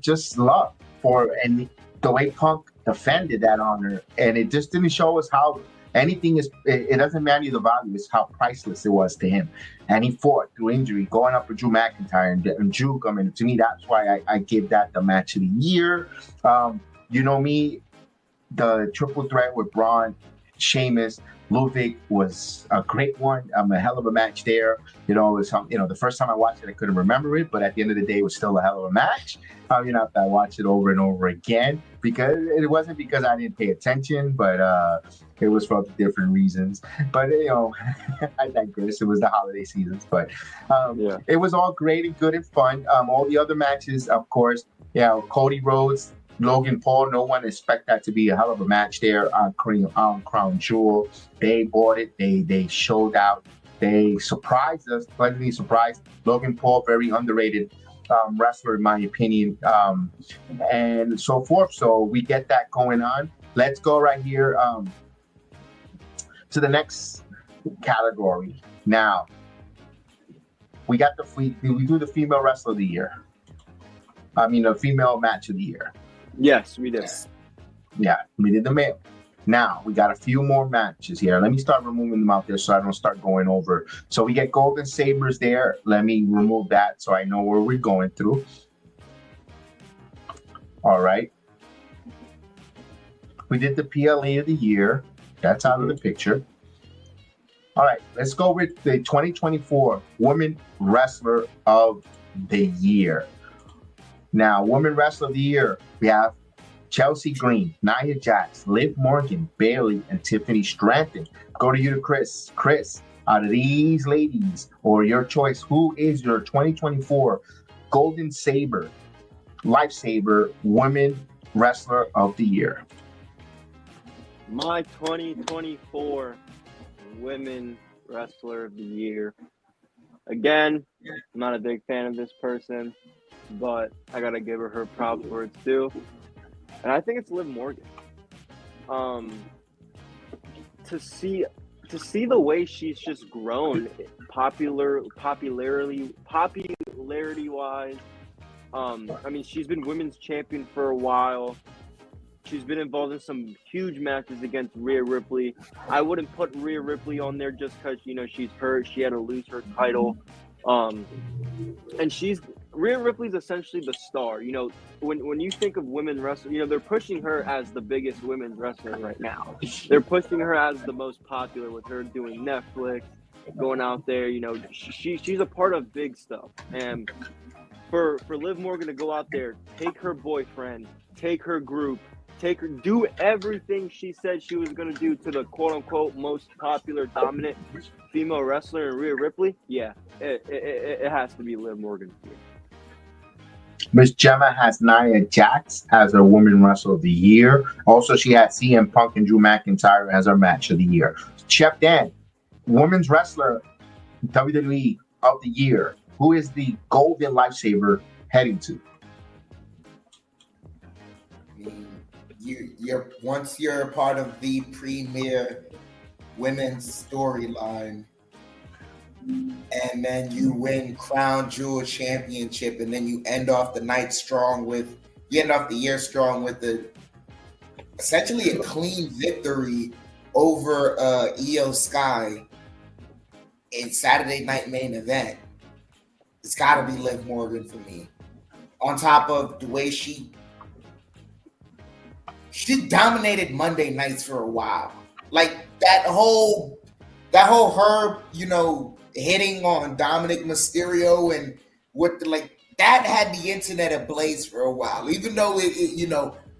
just love for, and the way Punk defended that honor, and it just didn't show us how anything is. It doesn't matter the value; it's how priceless it was to him. And he fought through injury, going up with Drew McIntyre and Drew. I mean, to me, that's why I give that the match of the year. You know me, the triple threat with Braun, Sheamus, Ludwig was a great one. A hell of a match there. It was the first time I watched it, I couldn't remember it, but at the end of the day, it was still a hell of a match. After I watched it over and over again, because it wasn't because I didn't pay attention, but it was for different reasons. But I digress. It was the holiday seasons, but It was all great and good and fun. All the other matches, of course, Cody Rhodes, Logan Paul, no one expect that to be a hell of a match there on Crown Jewel. They bought it. They showed out. They surprised us, pleasantly surprised. Logan Paul, very underrated wrestler in my opinion, and so forth. So we get that going on. Let's go right here to the next category. Now we got we do the female wrestler of the year. The female match of the year. Yes, we did. Yeah, we did the male. Now, we got a few more matches here. Let me start removing them out there so I don't start going over. So we get Golden Sabers there. Let me remove that so I know where we're going through. All right. We did the PLE of the year. That's out of the picture. All right, let's go with the 2024 Women Wrestler of the Year. Now, Women Wrestler of the Year, we have Chelsea Green, Nia Jax, Liv Morgan, Bayley, and Tiffany Stratton. Go to you to Chris. Chris, out of these ladies, or your choice, who is your 2024 Golden Saber, Lightsaber Women Wrestler of the Year? My 2024 Women Wrestler of the Year. Again, I'm not a big fan of this person, but I gotta give her props where it's due. And I think it's Liv Morgan. To see the way she's just grown, popularity wise. She's been women's champion for a while. She's been involved in some huge matches against Rhea Ripley. I wouldn't put Rhea Ripley on there just because she's hurt. She had to lose her title. And Rhea Ripley's essentially the star. When you think of women wrestling, they're pushing her as the biggest women's wrestler right now. They're pushing her as the most popular with her doing Netflix, going out there. She's a part of big stuff. And for Liv Morgan to go out there, take her boyfriend, take her group, do everything she said she was going to do to the quote-unquote most popular, dominant female wrestler in Rhea Ripley, it has to be Liv Morgan. Miss Gemma has Nia Jax as her Woman Wrestler of the Year. Also, she had CM Punk and Drew McIntyre as her Match of the Year. Chef Dan, Women's Wrestler WWE of the Year. Who is the Golden Lightsaber heading to? Once you're a part of the premier women's storyline, and then you win Crown Jewel Championship, and then you end off the year strong with essentially a clean victory over Io Sky in Saturday Night Main Event. It's got to be Liv Morgan for me. On top of the way she dominated Monday nights for a while. Like that whole her, hitting on Dominic Mysterio and that had the internet ablaze for a while. Even though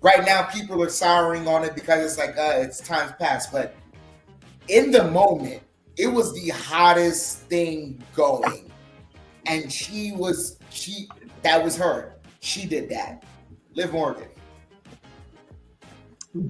right now people are souring on it because it's it's time's past. But in the moment, it was the hottest thing going. And that was her. She did that. Liv Morgan.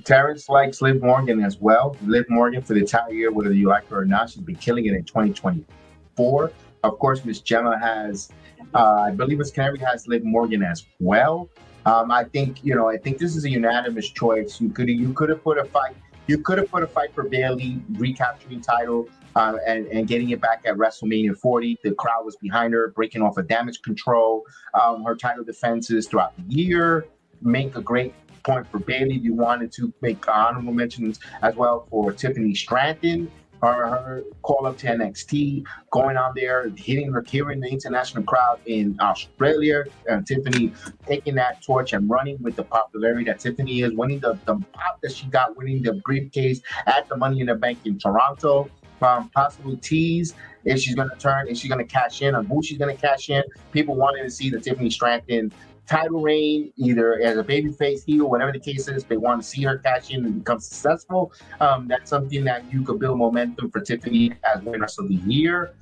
Terrence likes Liv Morgan as well. Liv Morgan for the entire year, whether you like her or not, she's been killing it in 2024. Of course, Miss Gemma has, I believe Miss Carey has Liv Morgan as well. I think this is a unanimous choice. You could have put a fight. You could have put a fight for Bayley recapturing title and getting it back at WrestleMania 40. The crowd was behind her, breaking off a damage control. Her title defenses throughout the year make a great point for Bailey. If you wanted to make honorable mentions as well for Tiffany Stratton, her call up to NXT, going on there, hearing the international crowd in Australia, and Tiffany taking that torch and running with the popularity that Tiffany is, winning the pop that she got, winning the briefcase at the Money in the Bank in Toronto. Possibly tease if she's going to turn, if she's going to cash in, on who she's going to cash in. People wanted to see the Tiffany Stratton title reign, either as a babyface, heel, whatever the case is. They want to see her cash in and become successful. That's something that you could build momentum for Tiffany as winners of the year.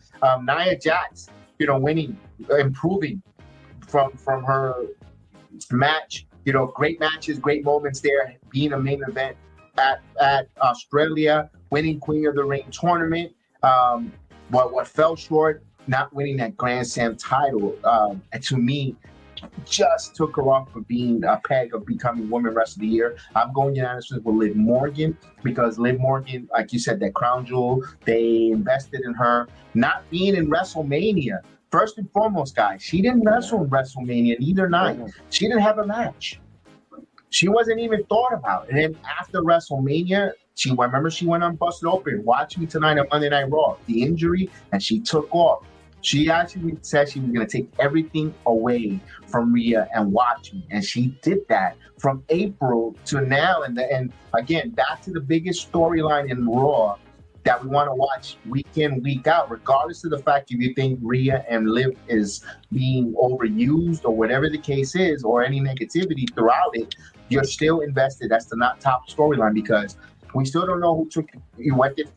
Nia Jax, winning, improving from her match. Great matches, great moments there, being a main event at Australia, winning Queen of the Ring tournament. What fell short, not winning that Grand Slam title, and to me, just took her off for being a peg of becoming Women Wrestler of the Year. I'm going unanimously with Liv Morgan, because Liv Morgan, like you said, that crown jewel, they invested in her. Not being in WrestleMania, first and foremost, guys, she didn't wrestle in WrestleMania neither night. She didn't have a match. She wasn't even thought about. And then after WrestleMania, she went on Busted Open, Watch Me Tonight on Monday Night Raw, the injury, and she took off. She actually said she was going to take everything away from Rhea and Watch Me, and she did that from April to now. And again, back to the biggest storyline in Raw that we want to watch week in, week out, regardless of the fact if you think Rhea and Liv is being overused or whatever the case is, or any negativity throughout it, you're still invested. That's the not top storyline, because we still don't know why did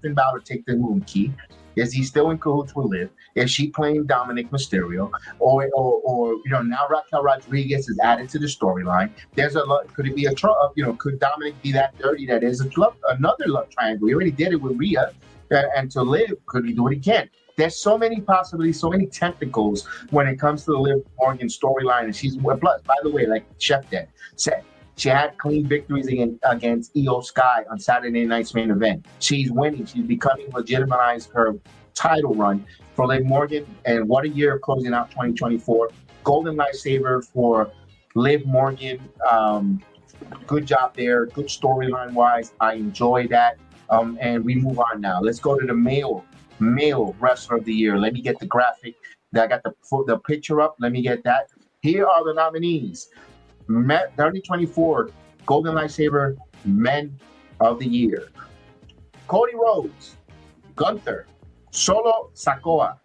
Finn Balor take the room key? Is he still in cahoots with Liv? Is she playing Dominic Mysterio? Or now Raquel Rodriguez is added to the storyline. There's a lot. Could it be could Dominic be that dirty that is another love triangle? He already did it with Rhea, and to Liv, could he do it again? There's so many possibilities, so many tentacles when it comes to the Liv Morgan storyline. And she's, plus, by the way, like Chef said, she had clean victories against Io Sky on Saturday night's main event. She's winning. She's becoming legitimized her title run for Liv Morgan. And what a year closing out 2024. Golden Lightsaber for Liv Morgan. Good job there. Good storyline wise. I enjoy that. And we move on now. Let's go to the male wrestler of the year. Let me get the graphic. I got the picture up. Let me get that. Here are the nominees. 2024 Golden Lightsaber Men of the Year: Cody Rhodes, Gunther, Solo Sikoa,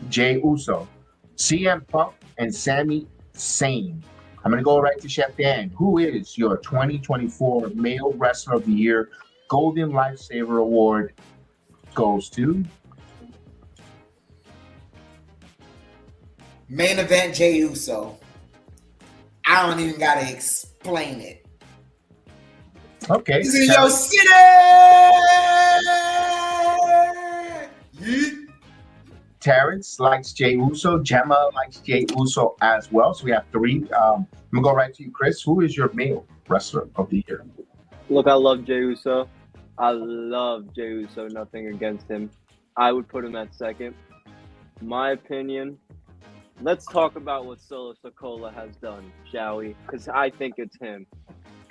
Jey Uso, CM Punk, and Sami Zayn. I'm going to go right to Chef Dan. Who is your 2024 Male Wrestler of the Year? Golden Lightsaber Award goes to main event Jey Uso. I don't even gotta explain it. Okay. He's in your city. Terrence likes Jey Uso. Gemma likes Jey Uso as well. So we have three. I'm gonna go right to you, Chris. Who is your male wrestler of the year? Look, I love Jey Uso. Nothing against him. I would put him at second. My opinion. Let's talk about what Solo Sikoa has done, shall we? Because I think it's him.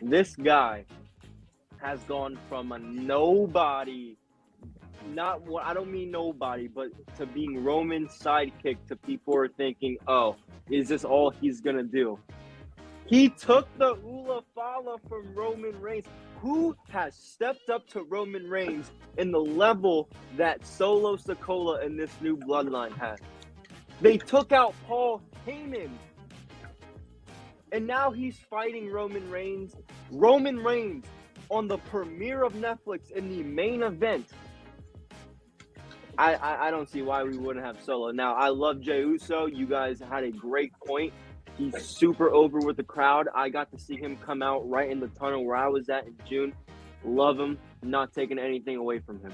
This guy has gone from a nobody, I don't mean nobody, but to being Roman's sidekick, to people are thinking, oh, is this all he's going to do? He took the Ula Fala from Roman Reigns. Who has stepped up to Roman Reigns in the level that Solo Sikoa and this new bloodline has? They took out Paul Heyman. And now he's fighting Roman Reigns. Roman Reigns on the premiere of Netflix in the main event. I don't see why we wouldn't have Solo. Now, I love Jey Uso. You guys had a great point. He's super over with the crowd. I got to see him come out right in the tunnel where I was at in June. Love him. Not taking anything away from him.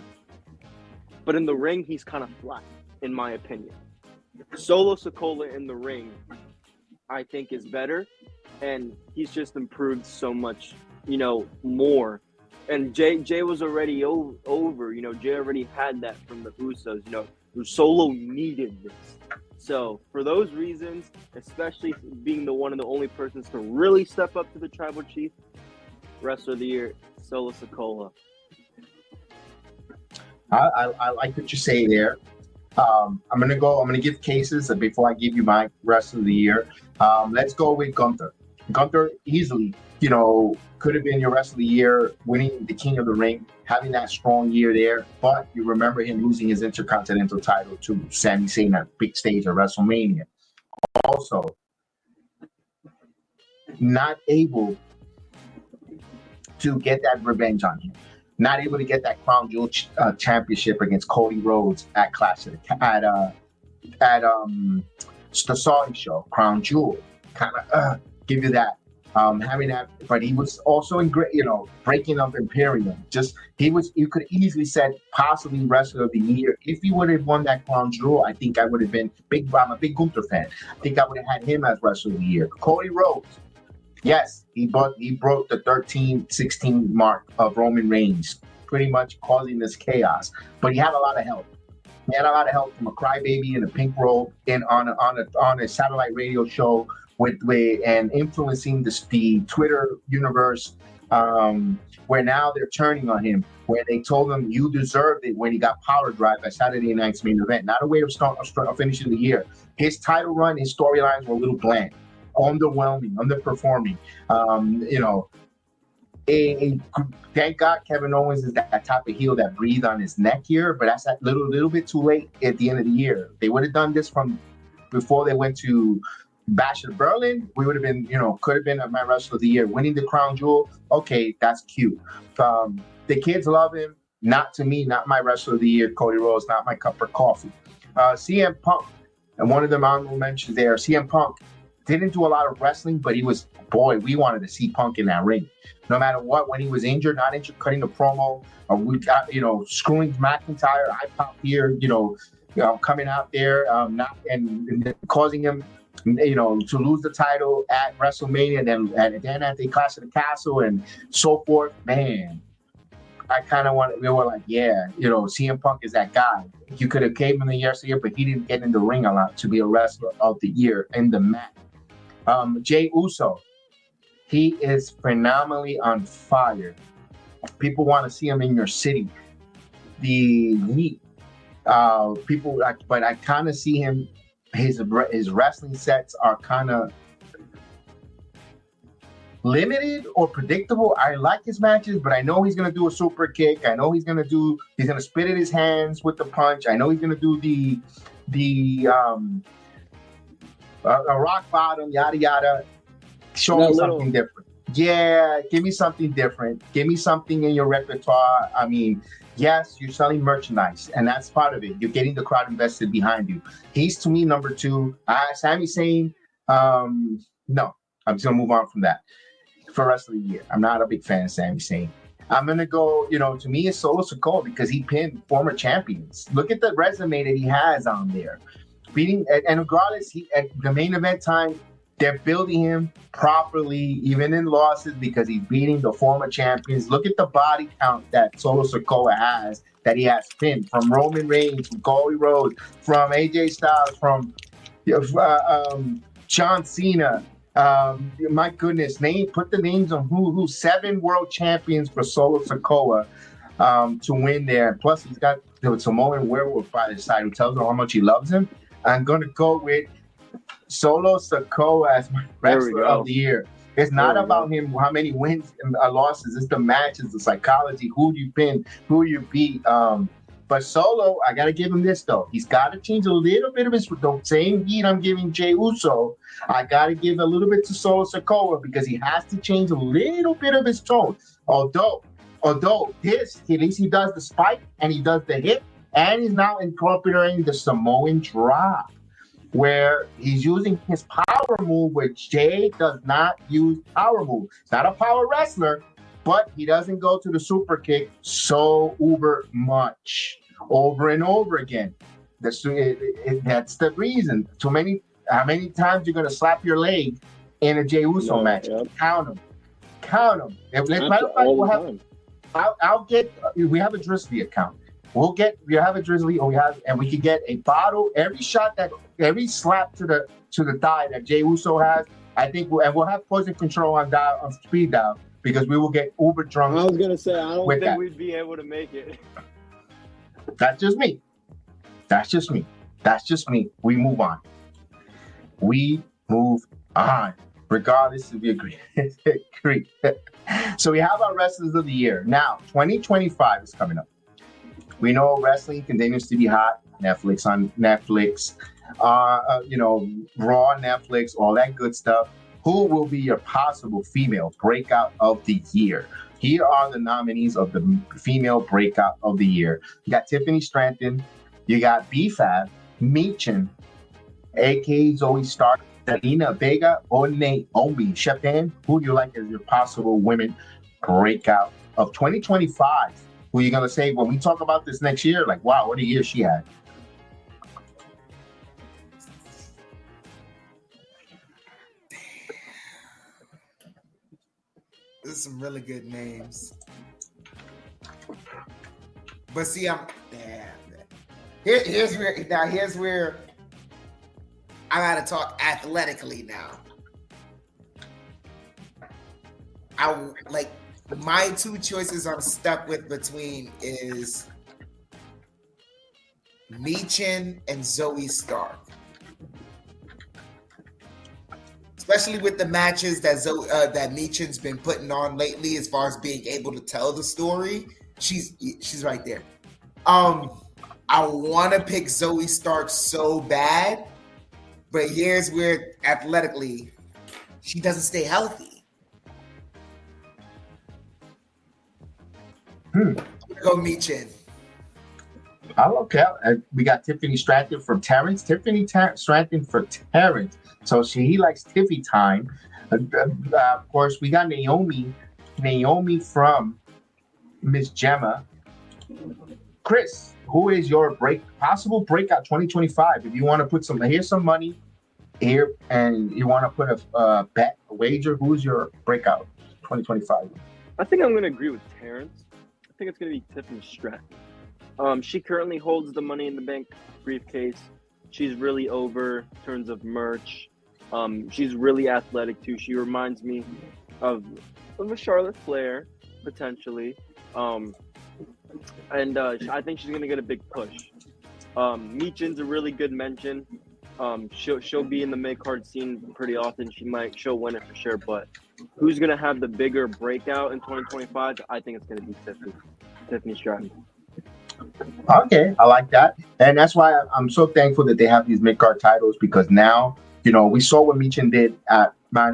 But in the ring, he's kind of flat, in my opinion. Solo Sikoa in the ring, I think, is better, and he's just improved so much, more. And Jay was already over, Jay already had that from the Usos, Solo needed this. So for those reasons, especially being the one of the only persons to really step up to the tribal chief, wrestler of the year, Solo Sikoa. I like what you say there. I'm gonna give cases before I give you my rest of the year. Let's go with Gunther. Gunther easily, could have been your rest of the year, winning the King of the Ring, having that strong year there. But you remember him losing his Intercontinental title to Sami Zayn at big stage at WrestleMania. Also, not able to get that revenge on him. Not able to get that Crown Jewel championship against Cody Rhodes at the Saudi show. Crown Jewel, kind of give you that. Having that, but he was also in great, breaking up Imperium. You could easily said possibly wrestler of the year. If he would have won that Crown Jewel, I think I would have been big. I'm a big Gunther fan. I think I would have had him as wrestler of the year. Cody Rhodes. Yes, he broke the 13-16 mark of Roman Reigns, pretty much causing this chaos. But he had a lot of help. He had a lot of help from a crybaby in a pink robe on a satellite radio show and influencing the Twitter universe, where now they're turning on him, where they told him you deserved it when he got power drive at Saturday night's main event. Not a way of finishing the year. His title run, his storylines were a little bland. Underwhelming, underperforming. Thank God Kevin Owens is that type of heel that breathed on his neck here, but that's a little bit too late at the end of the year. They would have done this from before they went to Bash at Berlin. We would have been, could have been my wrestler of the year, winning the Crown Jewel. Okay, that's cute. The kids love him. Not to me, not my wrestler of the year. Cody Rhodes, not my cup of coffee. CM Punk, and one of them honorable mentions there. CM Punk didn't do a lot of wrestling, but we wanted to see Punk in that ring. No matter what, when he was injured, not injured, cutting a promo, or we got, screwing McIntyre, I popped here, coming out there, and causing him, to lose the title at WrestleMania, and then at the Clash of the Castle and so forth. Man, I kind of we were like, yeah, CM Punk is that guy. You could have gave him the year, but he didn't get in the ring a lot to be a wrestler of the year in the match. Jey Uso, he is phenomenally on fire. People want to see him in your city. But I kind of see him. His wrestling sets are kind of limited or predictable. I like his matches, but I know he's going to do a super kick. I know he's going to spit at his hands with the punch. I know he's going to do a rock bottom, yada yada. Show me something different. Yeah, give me something different. Give me something in your repertoire. I mean, yes, you're selling merchandise, and that's part of it. You're getting the crowd invested behind you. He's, to me, number two. Sami Zayn, no. I'm just going to move on from that for the rest of the year. I'm not a big fan of Sami Zayn. I'm going to go, to me, it's Solo Sikoa because he pinned former champions. Look at the resume that he has on there. And regardless, at the main event time, they're building him properly, even in losses, because he's beating the former champions. Look at the body count that Solo Sikoa has, that he has pinned, from Roman Reigns, from Cody Rhodes, from AJ Styles, from John Cena. My goodness, put the names on who 7 world champions for Solo Sikoa to win there. Plus, he's got the Samoan werewolf by his side who tells him how much he loves him. I'm going to go with Solo Sikoa as my wrestler of the year. It's not about him, how many wins and losses. It's the matches, the psychology, who you pin, who you beat. But Solo, I got to give him this, though. He's got to change a little bit of his, the same heat I'm giving Jey Uso. I got to give a little bit to Solo Sikoa because he has to change a little bit of his tone. Although this, at least he does the spike and he does the hip, and he's now incorporating the Samoan drop, where he's using his power move, which Jay does not use power move. He's not a power wrestler, but he doesn't go to the super kick so uber much, over and over again. That's the reason. How many times you're going to slap your leg in a Jey Uso match? Yep. Count them. We have a Dristy account. we have a drizzly, and we could get a bottle every slap to the thigh that Jey Uso has. I think we'll have poison control on speed dial because we will get uber drunk. I was gonna say I don't think that. We'd be able to make it. That's just me. We move on. Regardless if you agree. So we have our wrestlers of the year. Now, 2025 is coming up. We know wrestling continues to be hot. Netflix, Raw, Netflix, all that good stuff. Who will be your possible female breakout of the year? Here are the nominees of the female breakout of the year. You got Tiffany Stratton. You got B-Fab, Michin, a.k.a. Zoe Stark, Zelina Vega, or Naomi. Chef Dan, who do you like as your possible women breakout of 2025? Who are you going to say when we talk about this next year? Like, wow, what a year she had. There's some really good names. But see, here's where I gotta talk athletically now. My two choices I'm stuck with between is Michin and Zoe Stark. Especially with the matches that Michin's been putting on lately, as far as being able to tell the story, she's right there. I want to pick Zoe Stark so bad, but here's where athletically she doesn't stay healthy. I'm gonna go Michin. Okay. We got Tiffany Stratton from Terrence. Stratton for Terrence. So he likes Tiffy time. Of course, we got Naomi from Miss Gemma. Chris, who is your possible breakout 2025? If you want to put here's some money here, and you want to put a wager, who's your breakout 2025? I think I'm going to agree with Terrence. I think it's going to be Tiffany Stratton. She currently holds the Money in the Bank briefcase. She's really over in terms of merch. She's really athletic too. She reminds me of a Charlotte Flair potentially, and I think she's gonna get a big push. Michin's a really good mention. She'll be in the mid card scene pretty often. She'll win it for sure. But who's gonna have the bigger breakout in 2025? I think it's gonna be Tiffany Stratton. Okay, I like that, and that's why I'm so thankful that they have these mid card titles, because now we saw what Michin did at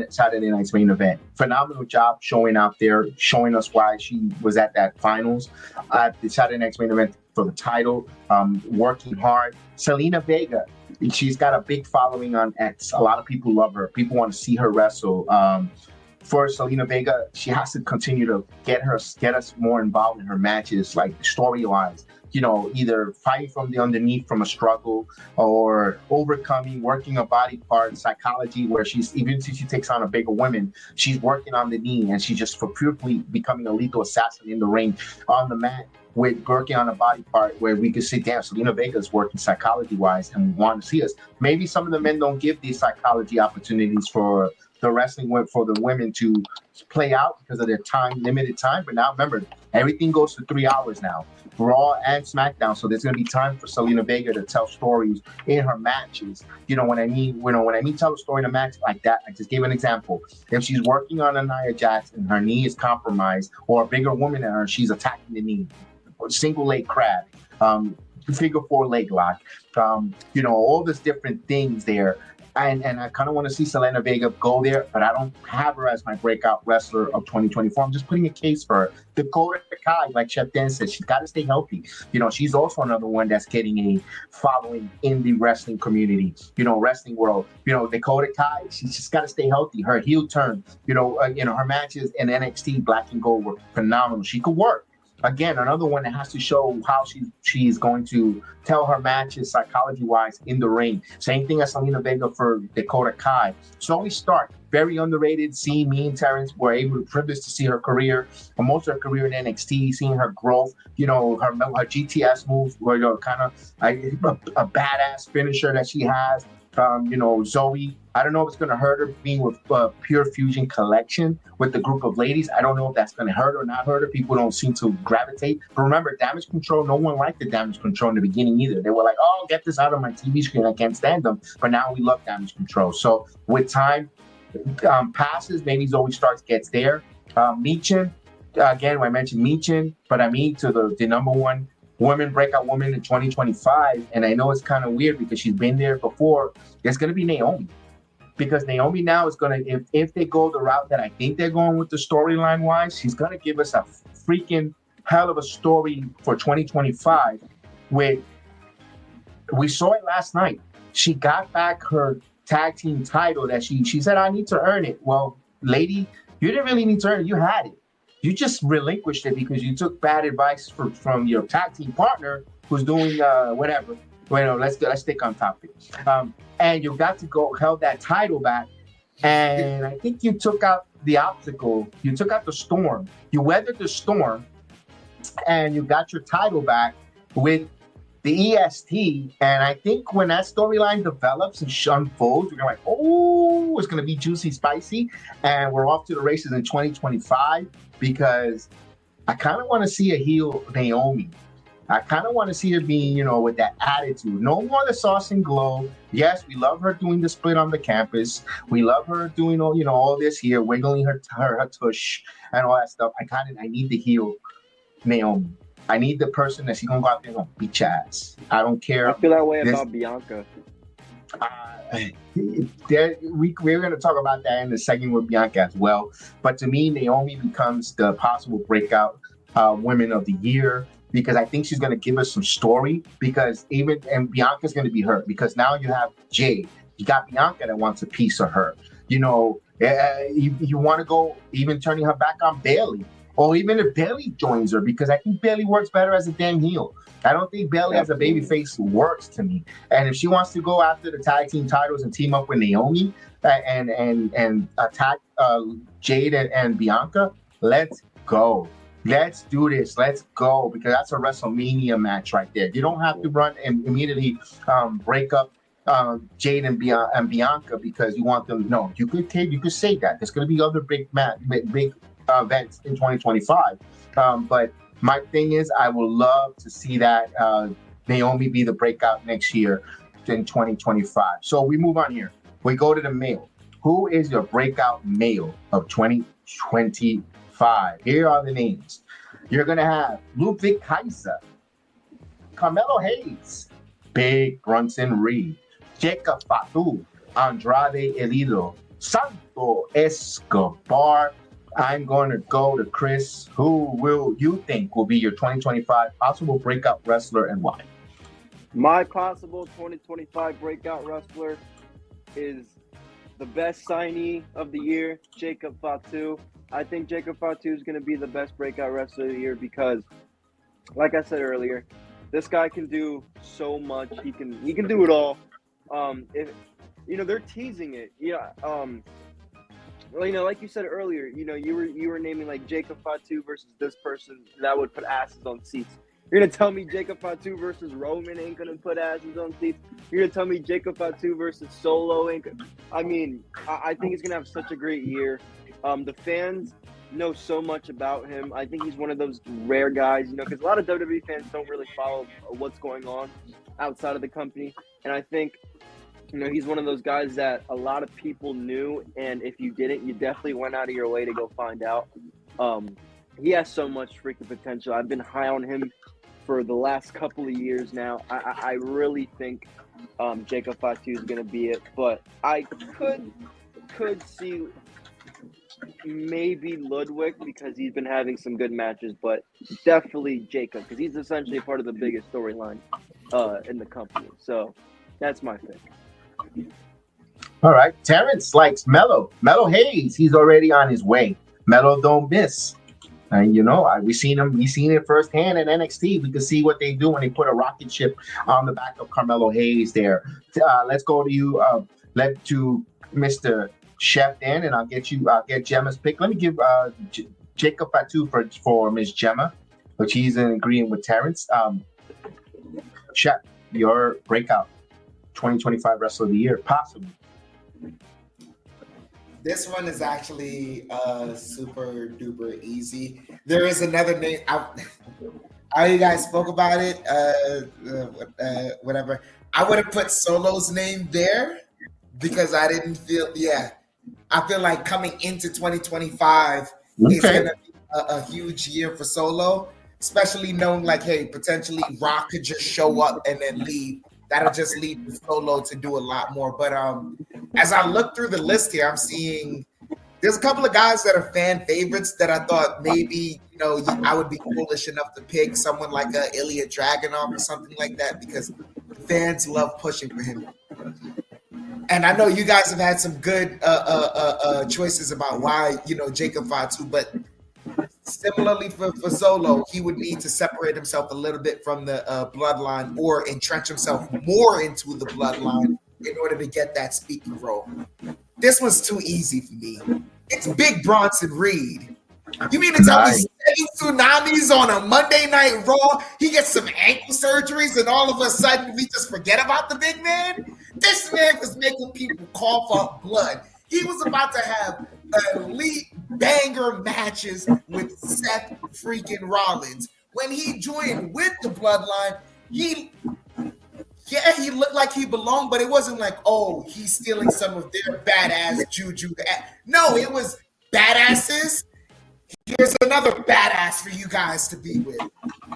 Saturday Night's main event. Phenomenal job showing out there, showing us why she was at that finals at the Saturday Night's main event for the title. Working hard. Zelina Vega, she's got a big following on X. A lot of people love her. People want to see her wrestle. For Zelina Vega, she has to continue to get us more involved in her matches, like story-wise. Either fighting from the underneath from a struggle, or overcoming, working a body part, psychology, where even if she takes on a bigger woman, she's working on the knee, and she's just purely becoming a lethal assassin in the ring, on the mat, with working on a body part where we could sit down. Zelina Vega is working psychology-wise and want to see us. Maybe some of the men don't give these psychology opportunities for the wrestling, for the women to play out because of their limited time. But now remember, everything goes to 3 hours now, Raw and SmackDown. So there's going to be time for Zelina Vega to tell stories in her matches. When I mean tell a story in a match like that, I just gave an example. If she's working on a Nia Jax and her knee is compromised, or a bigger woman than her, she's attacking the knee, or single leg crab, figure four leg lock, all these different things there. And I kind of want to see Zelina Vega go there, but I don't have her as my breakout wrestler of 2024. I'm just putting a case for her. Dakota Kai, like Chef Dan said, she's got to stay healthy. She's also another one that's getting a following in the wrestling community, wrestling world. Dakota Kai, she's just got to stay healthy. Her heel turn, her matches in NXT Black and Gold were phenomenal. She could work. Again, another one that has to show how she's going to tell her matches psychology-wise in the ring. Same thing as Selena Vega for Dakota Kai. Zoe Stark, very underrated. See, me and Terrence were privileged to see her career, most of her career in NXT, seeing her growth. You know, her GTS moves were kind of a badass finisher that she has. You know, Zoe, I don't know if it's going to hurt her being with Pure Fusion Collection with the group of ladies. I don't know if that's going to hurt or not hurt her. People don't seem to gravitate. But remember, Damage Control, no one liked the Damage Control in the beginning either. They were like, oh, get this out of my TV screen. I can't stand them. But now we love Damage Control. So with time passes, maybe Zoe Starks gets there. Michin, again, I mentioned Michin, but I mean to the number one breakout woman in 2025, and I know it's kind of weird because she's been there before. It's going to be Naomi, because Naomi now is going to, if they go the route that I think they're going with the storyline wise, she's going to give us a freaking hell of a story for 2025. We saw it last night. She got back her tag team title that she said, I need to earn it. Well, lady, you didn't really need to earn it. You had it. You just relinquished it because you took bad advice from your tag team partner who's doing whatever. Well, let's stick on topic. And you got to go held that title back, and I think you took out the obstacle. You took out the storm. You weathered the storm, and you got your title back with the EST. And I think when that storyline develops and unfolds, we're gonna like, oh, it's gonna be juicy, spicy, and we're off to the races in 2025. Because I kind of want to see a heel Naomi. I kind of want to see her being, you know, with that attitude. No more the sauce and glow. Yes, we love her doing the split on the campus. We love her doing all, you know, all this here, wiggling her tush and all that stuff. I need the heel Naomi. I need the person that she's gonna go out there and beat your ass. I don't care. I feel that way about Bianca. We're going to talk about that in the segment with Bianca as well. But to me, Naomi becomes the possible breakout women of the year, because I think she's going to give us some story. And Bianca's going to be hurt, because now you have Jade. You got Bianca that wants a piece of her. You know, you want to go even turning her back on Bayley, or even if Bayley joins her, because I think Bayley works better as a damn heel. I don't think Bayley as a babyface works to me. And if she wants to go after the tag team titles and team up with Naomi and attack Jade and Bianca, let's go. Let's do this. Let's go, because that's a WrestleMania match right there. You don't have to run and immediately break up Jade and Bianca because you want them. No, you could say that. There's going to be other big events in 2025. But my thing is, I would love to see that Naomi be the breakout next year in 2025. So we move on here. We go to the male. Who is your breakout male of 2025? Here are the names. You're going to have Ludwig Kaiser, Carmelo Hayes, Big Bronson Reed, Jacob Fatu, Andrade Elido, Santo Escobar. I'm going to go to Chris. Who will you think will be your 2025 possible breakout wrestler, and why? My possible 2025 breakout wrestler is the best signee of the year, Jacob Fatu. I think Jacob Fatu is going to be the best breakout wrestler of the year because, like I said earlier, this guy can do so much. He can do it all. If you know, they're teasing it. Yeah. Well, you know, like you said earlier, you know, you were naming like Jacob Fatu versus this person that would put asses on seats. You're gonna tell me Jacob Fatu versus Roman ain't gonna put asses on seats? You're gonna tell me Jacob Fatu versus Solo ain't? I mean, I think he's gonna have such a great year. The fans know so much about him. I think he's one of those rare guys, you know, because a lot of WWE fans don't really follow what's going on outside of the company, and I think, you know, he's one of those guys that a lot of people knew, and if you didn't, you definitely went out of your way to go find out. He has so much freaking potential. I've been high on him for the last couple of years now. I really think Jacob Fatu is going to be it, but I could see maybe Ludwig because he's been having some good matches, but definitely Jacob because he's essentially part of the biggest storyline in the company. So that's my pick. All right. Terrence likes Mello Hayes. He's already on his way. Mello don't miss. And we seen it firsthand in NXT. We could see what they do when they put a rocket ship on the back of Carmelo Hayes there. Let's go to you. To Mr. Chef Dan, and I'll get Gemma's pick. Let me give Jacob Fatu for Miss Gemma, which he's in agreement with Terrence. Chef, your breakout 2025 Wrestler of the Year, possibly. This one is actually super duper easy. There is another name. How you guys spoke about it, whatever. I would have put Solo's name there because I didn't feel. Yeah, I feel like coming into 2025 is going to be a huge year for Solo, especially knowing like, hey, potentially Rock could just show up and then leave. That'll just lead the Solo to do a lot more. But as I look through the list here, I'm seeing there's a couple of guys that are fan favorites that I thought maybe, I would be foolish enough to pick someone like Ilya Dragunov or something like that because fans love pushing for him. And I know you guys have had some good choices about why, Jacob Fatu, but similarly for Solo, he would need to separate himself a little bit from the bloodline or entrench himself more into the bloodline in order to get that speaking role. This was too easy for me. It's Big Bronson Reed. You mean to tell me 7 tsunamis on a Monday Night Raw? He gets some ankle surgeries and all of a sudden we just forget about the big man? This man was making people cough up blood. He was about to have elite banger matches with Seth freaking Rollins. When he joined with the bloodline, he looked like he belonged, but it wasn't like, oh, he's stealing some of their badass juju. No, it was badasses. Here's another badass for you guys to be with.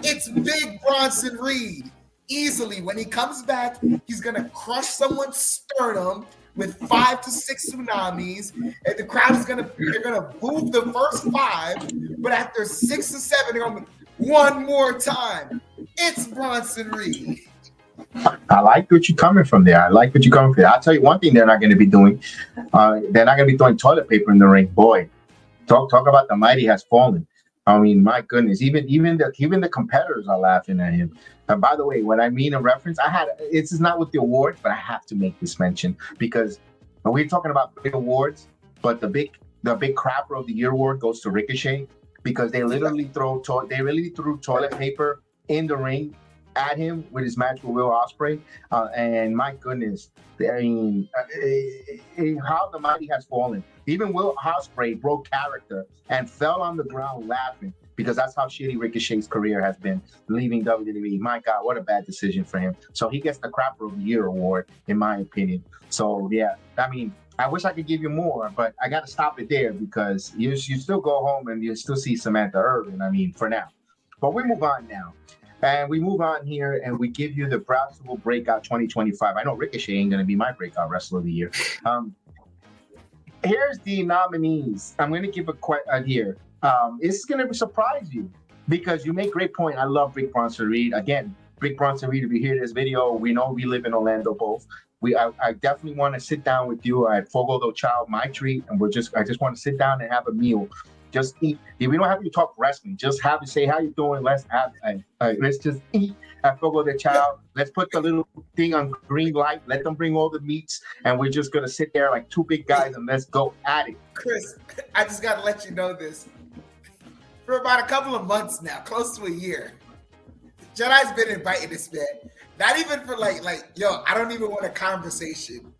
It's Big Bronson Reed. Easily, when he comes back, he's going to crush someone's sternum with 5 to 6 tsunamis, and the crowd is they're gonna boo the first 5, but after 6 or 7, they're gonna one more time. It's Bronson Reed. I like what you're coming from there. I'll tell you one thing they're not going to be doing. They're not going to be throwing toilet paper in the ring. Boy, talk about the mighty has fallen. I mean, my goodness, even the competitors are laughing at him. And by the way, what I mean in reference, this is not with the awards, but I have to make this mention because when we're talking about big awards, but the big crapper of the year award goes to Ricochet because they literally threw toilet paper in the ring at him with his match with Will Ospreay, and my goodness, I mean, how the mighty has fallen. Even Will Ospreay broke character and fell on the ground laughing because that's how shitty Ricochet's career has been, leaving WWE. My God, what a bad decision for him. So he gets the Crapper of the Year award, in my opinion. So yeah, I mean, I wish I could give you more, but I got to stop it there because you still go home and you still see Samantha Irvin. I mean, for now. But we move on now. And we move on here and we give you the Browsable Breakout 2025. I know Ricochet ain't going to be my Breakout Wrestler of the Year. Here's the nominees. I'm going to give a here. It's going to surprise you because you make great point. I love Big Bronson Reed. Again, Big Bronson Reed, if you hear this video, we know we live in Orlando both. I definitely want to sit down with you at Fogo del Child, my treat, and I just want to sit down and have a meal. Just eat. We don't have to talk wrestling. Just have to say how you doing. Let's just eat at Fogo del Child. Let's put the little thing on green light. Let them bring all the meats, and we're just gonna sit there like two big guys and let's go at it. Chris, I just gotta let you know this. For about a couple of months now, close to a year, Jedi's been inviting this man. Not even for like, yo, I don't even want a conversation.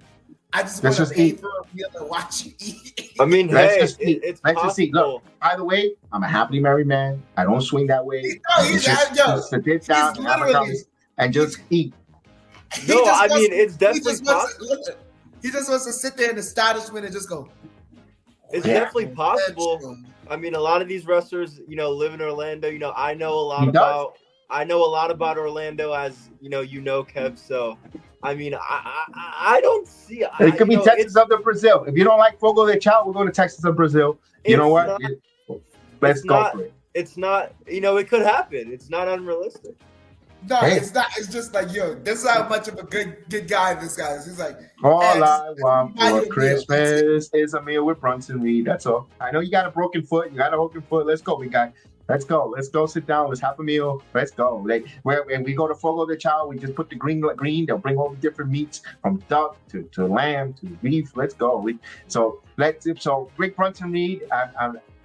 I just want to pay for a meal and watch you eat. I mean, let's it's possible. Just eat. Look, by the way, I'm a happily married man. I don't swing that way. He's just sit down and just eat. No, I mean, it's definitely possible. He just wants to sit there in the establishment and just go. It's definitely possible. I mean, a lot of these wrestlers, live in Orlando. I know a lot about Orlando, as you know, Kev. So, I mean, I don't see. It could be Texas of the Brazil. If you don't like Fogo del Child, we're going to Texas of Brazil. You know what? Let's go for it. It's not. It could happen. It's not unrealistic. No, Hey, it's not. It's just like, yo, this is how much of a good guy this guy is. He's like, all hey, I want buy for you a meal. That's it. Christmas is a meal with Brunson Reed. That's all. I know you got a broken foot. You got a broken foot. Let's go, big guy. Let's go. Let's go sit down. Let's have a meal. Let's go. Like when we go to Fogo de Chao, we just put the green. They'll bring all the different meats from duck to lamb to beef. Let's go. So Rick Brunson Reed,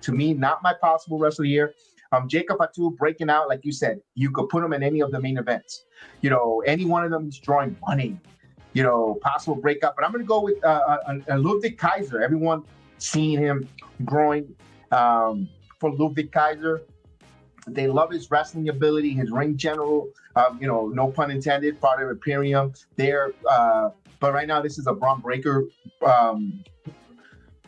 to me, not my possible wrestler of the year. Jacob Fatu breaking out, like you said, you could put him in any of the main events. You know, any one of them is drawing money. You know, possible breakup. But I'm going to go with Ludwig Kaiser. Everyone seeing him growing for Ludwig Kaiser. They love his wrestling ability, his ring general. You know, no pun intended. Part of Imperium. But right now, this is a Braun Breaker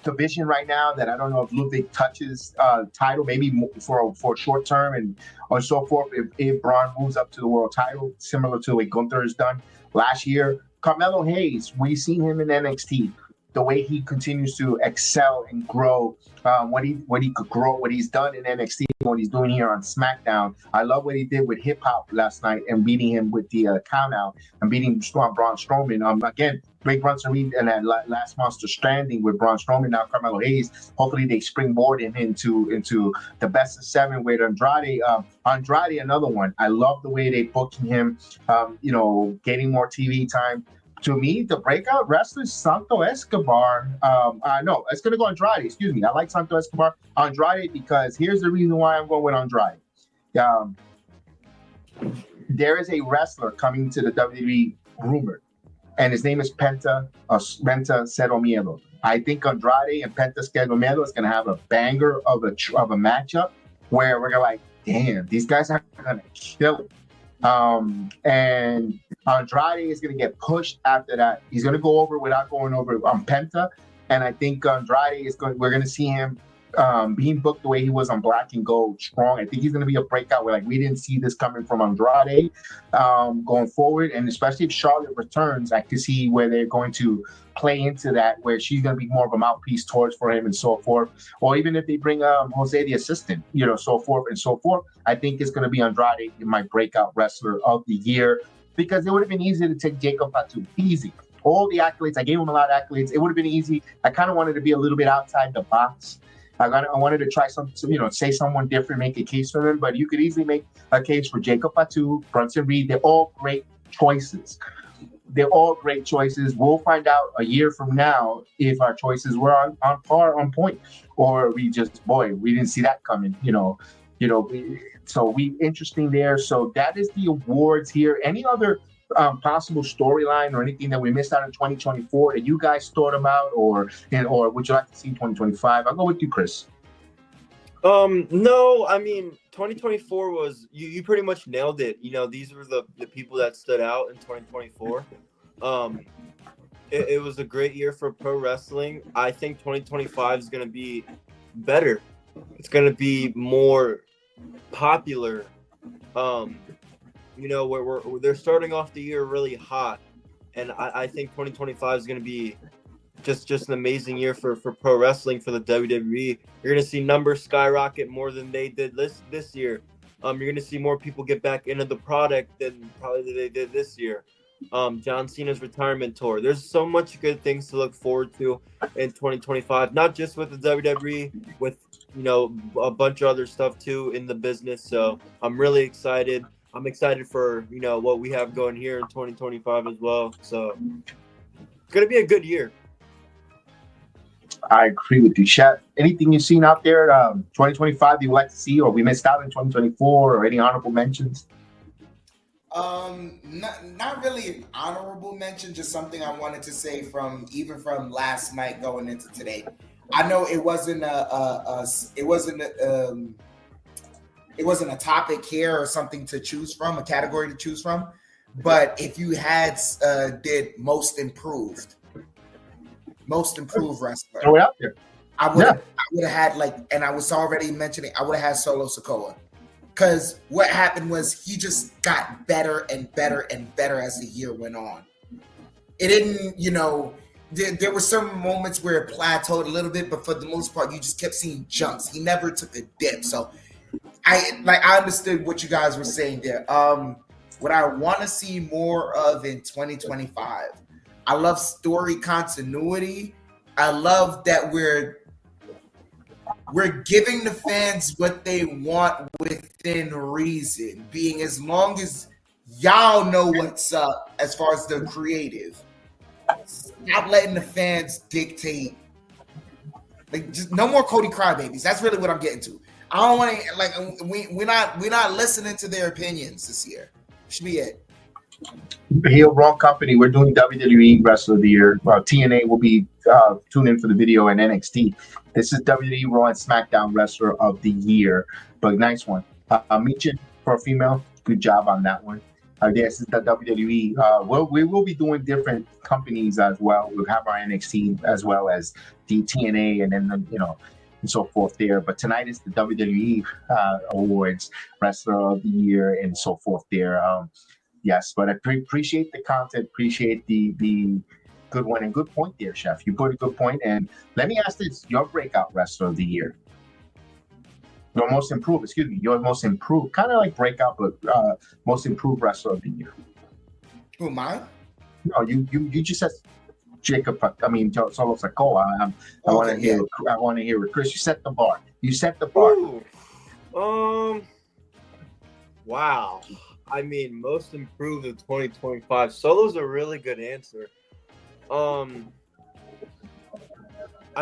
division right now that I don't know if Ludwig touches title, maybe for a short term and or so forth. If Braun moves up to the world title, similar to what Gunther has done last year. Carmelo Hayes, we've seen him in NXT. The way he continues to excel and grow, what he could grow, what he's done in NXT, what he's doing here on SmackDown. I love what he did with Hip Hop last night and beating him with the count out and beating Braun Strowman. Again, Rick Brunson Reed and that last Monster Stranding with Braun Strowman, now Carmelo Hayes. Hopefully they springboard him into the best of 7 with Andrade. Andrade, another one. I love the way they booking him. You know, getting more TV time. To me, the breakout wrestler is Santo Escobar. No, it's going to go Andrade. Excuse me. I like Santo Escobar. Andrade, because here's the reason why I'm going with Andrade. There is a wrestler coming to the WWE rumored, and his name is Penta Cero Miedo. I think Andrade and Penta Cero Miedo is going to have a banger of a matchup where we're going to like, damn, these guys are going to kill it. And Andrade is going to get pushed after that. He's going to go over without going over Penta. And I think Andrade we're going to see him being booked the way he was on Black and Gold strong. I think he's going to be a breakout where like we didn't see this coming from Andrade going forward. And especially if Charlotte returns, I could see where they're going to play into that, where she's going to be more of a mouthpiece towards for him and so forth. Or even if they bring Jose the assistant, you know, so forth and so forth. I think it's going to be Andrade, my breakout wrestler of the year, because it would have been easy to take Jacob Fatu. Easy. All the accolades, I gave him a lot of accolades. It would have been easy. I kind of wanted to be a little bit outside the box. I wanted to try something, you know, say someone different, make a case for them. But you could easily make a case for Jacob Fatu, Brunson Reed. They're all great choices. They're all great choices. We'll find out a year from now if our choices were on par, on point, or we didn't see that coming. So interesting there. So that is the awards here. Any other possible storyline or anything that we missed out in 2024 that you guys thought about, or would you like to see in 2025? I'll go with you, Chris. No, I mean 2024 was you pretty much nailed it. You know, these were the people that stood out in 2024. It was a great year for pro wrestling. I think 2025 is going to be better. It's going to be more popular. You know, where they're starting off the year really hot, and I think 2025 is going to be just an amazing year for pro wrestling, for the WWE. You're going to see numbers skyrocket more than they did this year. You're going to see more people get back into the product than probably they did this year. John Cena's retirement tour. There's so much good things to look forward to in 2025, not just with the WWE, with, you know, a bunch of other stuff too in the business. So I'm really excited. I'm excited for, you know, what we have going here in 2025 as well. So it's going to be a good year. I agree with you, Chef. Anything you've seen out there 2025 you would like to see, or we missed out in 2024, or any honorable mentions? Not really an honorable mention, just something I wanted to say from last night going into today. I know it wasn't a topic here or something to choose from, a category to choose from. But if you had did most improved wrestler, Throw it out there. I would have had and I was already mentioning, I would have had Solo Sikoa. Because what happened was he just got better and better and better as the year went on. It didn't, you know, there were some moments where it plateaued a little bit, but for the most part, you just kept seeing jumps. He never took a dip. So I understood what you guys were saying there. what I want to see more of in 2025. I love story continuity. I love that we're giving the fans what they want within reason, being as long as y'all know what's up as far as the creative. Stop letting the fans dictate. Like, just no more Cody crybabies. That's really what I'm getting to. I don't want to like we're not listening to their opinions this year. Should be it. Heel Wrong Company. We're doing WWE Wrestler of the Year. TNA will be tuned in for the video, and NXT. This is WWE Raw and SmackDown Wrestler of the Year. But nice one. Michin for a female. Good job on that one. This is the WWE. We will be doing different companies as well. We'll have our NXT as well as the TNA, and then and so forth there. But tonight is the WWE Awards, Wrestler of the Year, and so forth there. Yes, but I appreciate the content, appreciate the good one, and good point there, Chef. You put a good point. And let me ask this: your breakout Wrestler of the Year, your most improved, kind of like breakout, but most improved Wrestler of the Year. Who, mine? No, you just said Jacob. I mean, Solo Sikoa. I want to hear. I want to hear it, Chris. You set the bar. Wow. I mean, most improved in 2025. Solo's a really good answer. I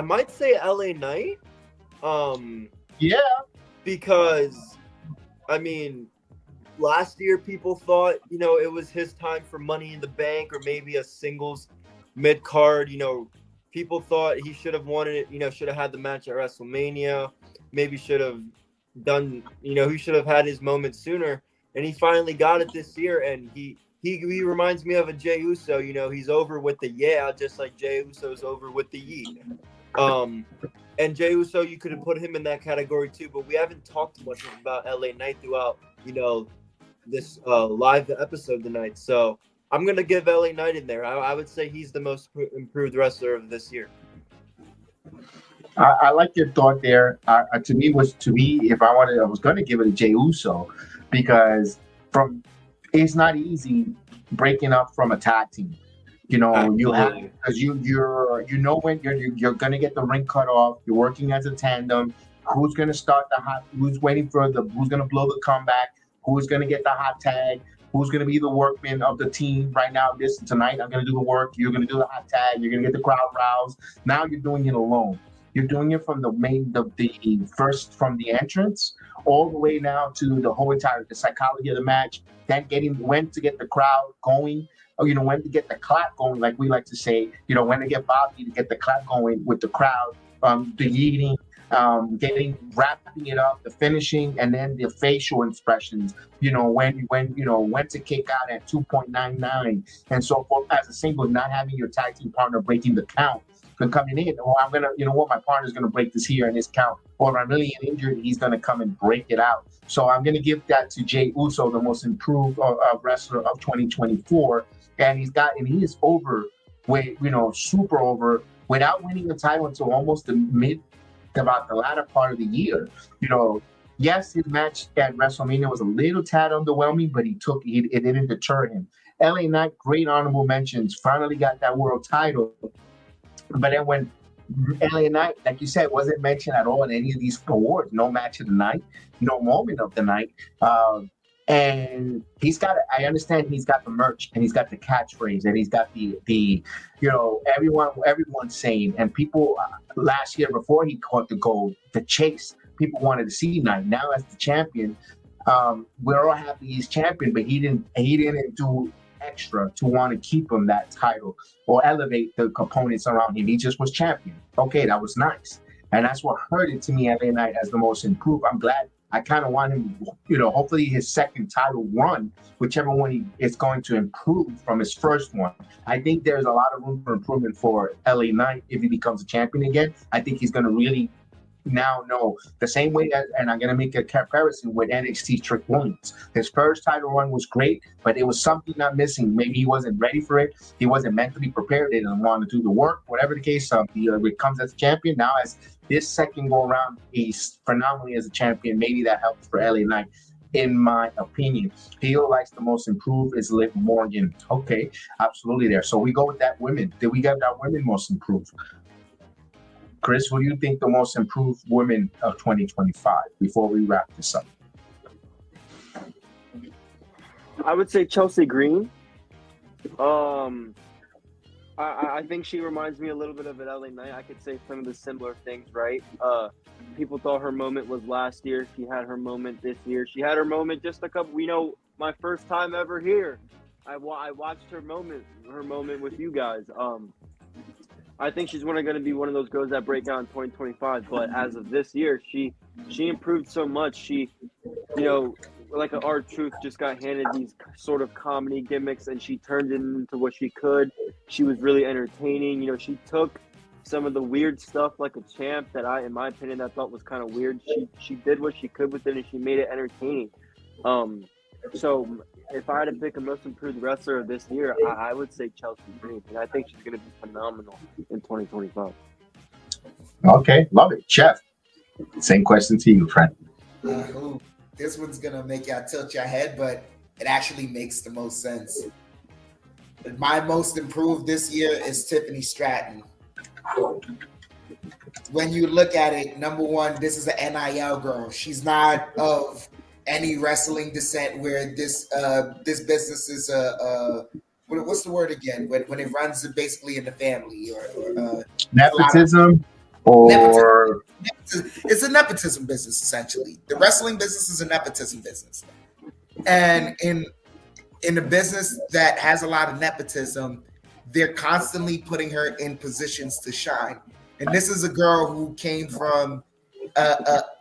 might say LA Knight. Yeah. Because, I mean, last year people thought, it was his time for Money in the Bank or maybe a singles mid-card. People thought he should have won it, should have had the match at WrestleMania. Maybe should have done, he should have had his moment sooner. And he finally got it this year, and he reminds me of a Jey Uso. He's over with the just like Jey Uso's over with the yeet. And Jey Uso, you could have put him in that category too, but we haven't talked much about LA Knight throughout, this live episode tonight. So I'm gonna give LA Knight in there. I would say he's the most improved wrestler of this year. I like your thought there. To me, if I was going to give it to Jey Uso, because it's not easy breaking up from a tag team. You have, because when you're going to get the ring cut off. You're working as a tandem. Who's going to start who's waiting for who's going to blow the comeback? Who's going to get the hot tag? Who's going to be the workman of the team right now? Tonight, I'm going to do the work. You're going to do the hot tag. You're going to get the crowd roused. Now you're doing it alone. You're doing it from from the entrance all the way now to the psychology of the match, then when to get the crowd going, or, when to get the clap going, like we like to say, when to get Bobby to get the clap going with the crowd, the yeeting, wrapping it up, the finishing, and then the facial expressions, when to kick out at 2.99 and so forth as a single, not having your tag team partner breaking the count. Coming in, I'm gonna, my partner's gonna break this here in this count, or if I'm really injured, he's gonna come and break it out. So I'm gonna give that to Jey Uso, the most improved wrestler of 2024, and he is over, super over, without winning the title until almost about the latter part of the year. Yes, his match at WrestleMania was a little tad underwhelming, but it didn't deter him. LA Knight, great honorable mentions, finally got that world title. But then when LA Knight, like you said, wasn't mentioned at all in any of these awards, no match of the night, no moment of the night. And I understand he's got the merch and he's got the catchphrase and he's got the everyone's saying, and people last year before he caught the gold, the chase, people wanted to see Knight. Now as the champion, we're all happy he's champion, but he didn't do extra to want to keep him that title or elevate the components around him. He just was champion. Okay, that was nice. And that's what hurt it to me LA Knight as the most improved. I'm glad. I kind of want him, hopefully his second title run, whichever one he is going to improve from his first one. I think there's a lot of room for improvement for LA Knight if he becomes a champion again. I think he's going to really now know the same way and I'm going to make a comparison with NXT Trick Williams. His first title run was great, but it was something not missing. Maybe he wasn't ready for it. He wasn't mentally prepared. He didn't want to do the work, whatever the case. He comes as a champion. Now as this second go around, he's phenomenally as a champion. Maybe that helps for LA Knight. in my opinion. Heel likes the most improved is Liv Morgan. Okay, absolutely there. So we go with that women. Did we get that women most improved? Chris, what do you think the most improved women of 2025 before we wrap this up? I would say Chelsea Green. I think she reminds me a little bit of an LA Knight. I could say some of the similar things, right? People thought her moment was last year. She had her moment this year. She had her moment just a couple. My first time ever here. I watched her moment with you guys. I think she's going to be one of those girls that break out in 2025. But as of this year, she improved so much. She, like an R-Truth, just got handed these sort of comedy gimmicks, and she turned it into what she could. She was really entertaining. She took some of the weird stuff like a champ that in my opinion, I thought was kind of weird. She did what she could with it, and she made it entertaining. So if I had to pick a most improved wrestler of this year, I would say Chelsea Green, and I think she's going to be phenomenal in 2025. Okay, love it. Jeff, same question to you, friend. This one's going to make y'all tilt your head, but it actually makes the most sense. My most improved this year is Tiffany Stratton. When you look at it, number one, this is an NIL girl. She's not of any wrestling descent where this business is what's the word again? When it runs basically in the family or nepotism or it's a nepotism business essentially. The wrestling business is a nepotism business, and in a business that has a lot of nepotism, they're constantly putting her in positions to shine. And this is a girl who came from,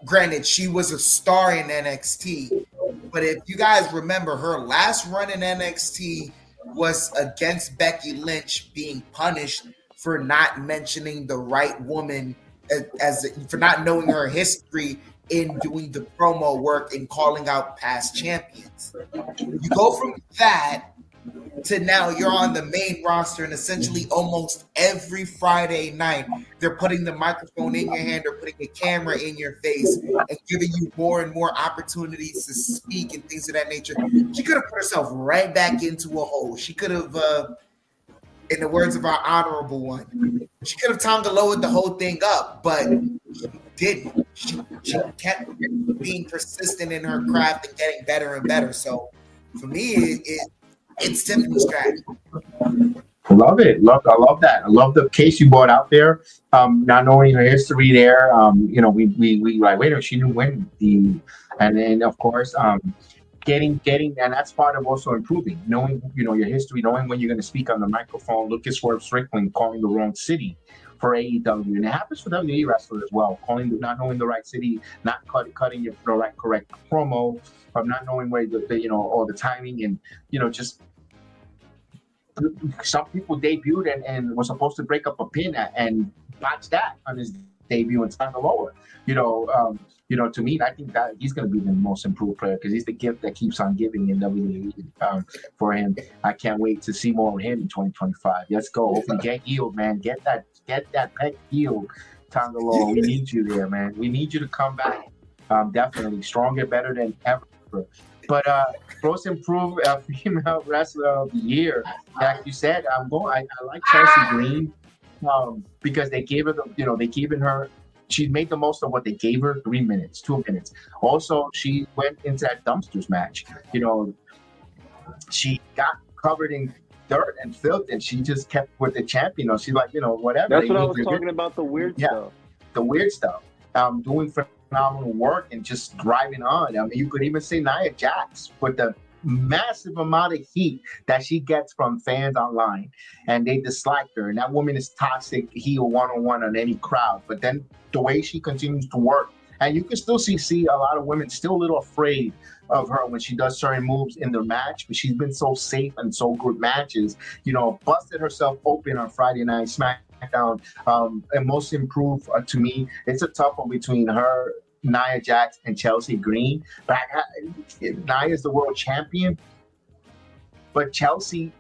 granted, she was a star in NXT, but if you guys remember, her last run in NXT was against Becky Lynch, being punished for not mentioning the right woman, for not knowing her history in doing the promo work and calling out past champions. You go from that to now you're on the main roster, and essentially almost every Friday night they're putting the microphone in your hand or putting a camera in your face and giving you more and more opportunities to speak and things of that nature. She could have put herself right back into a hole. She could have, in the words of our honorable one, she could have Tonga lowered the whole thing up, but she didn't. She kept being persistent in her craft and getting better and better. So for me, it's Tiffany Stratton. Love it. I love that. I love the case you brought out there. Not knowing her history there, we like, wait a minute, she didn't win and then of course, getting, and that's part of also improving, knowing, your history, knowing when you're going to speak on the microphone. Look at Swerve Strickland calling the wrong city for AEW, and it happens for WWE wrestlers as well, not knowing the right city, not cutting the correct promo, not knowing where all the timing, and just some people debuted and were supposed to break up a pin and botch that on his debut and time lower. To me, I think that he's going to be the most improved player because he's the gift that keeps on giving in WWE for him. I can't wait to see more of him in 2025. Let's go. Hopefully get healed, man. Get that pec healed, Tonga Loa. We need you there, man. We need you to come back. Definitely stronger, better than ever. But most improved female wrestler of the year, like you said, I like Chelsea Green because they gave her she made the most of what they gave her, 2 minutes. Also, she went into that dumpsters match. She got covered in dirt and filth, and she just kept with the champion. She's like, whatever. That's what I was talking about, the weird stuff. The weird stuff. Doing phenomenal work and just driving on. I mean, you could even say Nia Jax with the massive amount of heat that she gets from fans online, and they dislike her. And that woman is toxic heel one-on-one on any crowd. But then the way she continues to work, and you can still see a lot of women still a little afraid of her when she does certain moves in the match, but she's been so safe and so good matches. Busted herself open on Friday Night SmackDown. And most improved to me, it's a tough one between her, Nia Jax, and Chelsea Green. But Nia is the world champion, but Chelsea,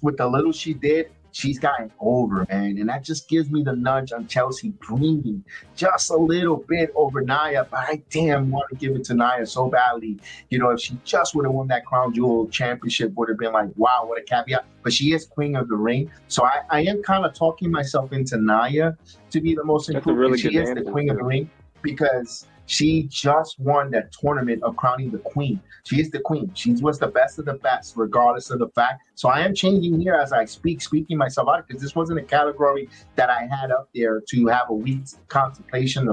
with the little she did, she's gotten over, man. And that just gives me the nudge on Chelsea Green just a little bit over Nia. But I damn want to give it to Nia so badly. You know, if she just would have won that Crown Jewel championship, would have been like, wow, what a caveat. But she is Queen of the Ring. So I am kind of talking myself into Nia to be the most improved. Really she is the Queen of the Ring because she just won that tournament of crowning the queen. She is the queen. She was the best of the best, regardless of the fact. So I am changing here as I speaking myself out, because this wasn't a category that I had up there to have a week's contemplation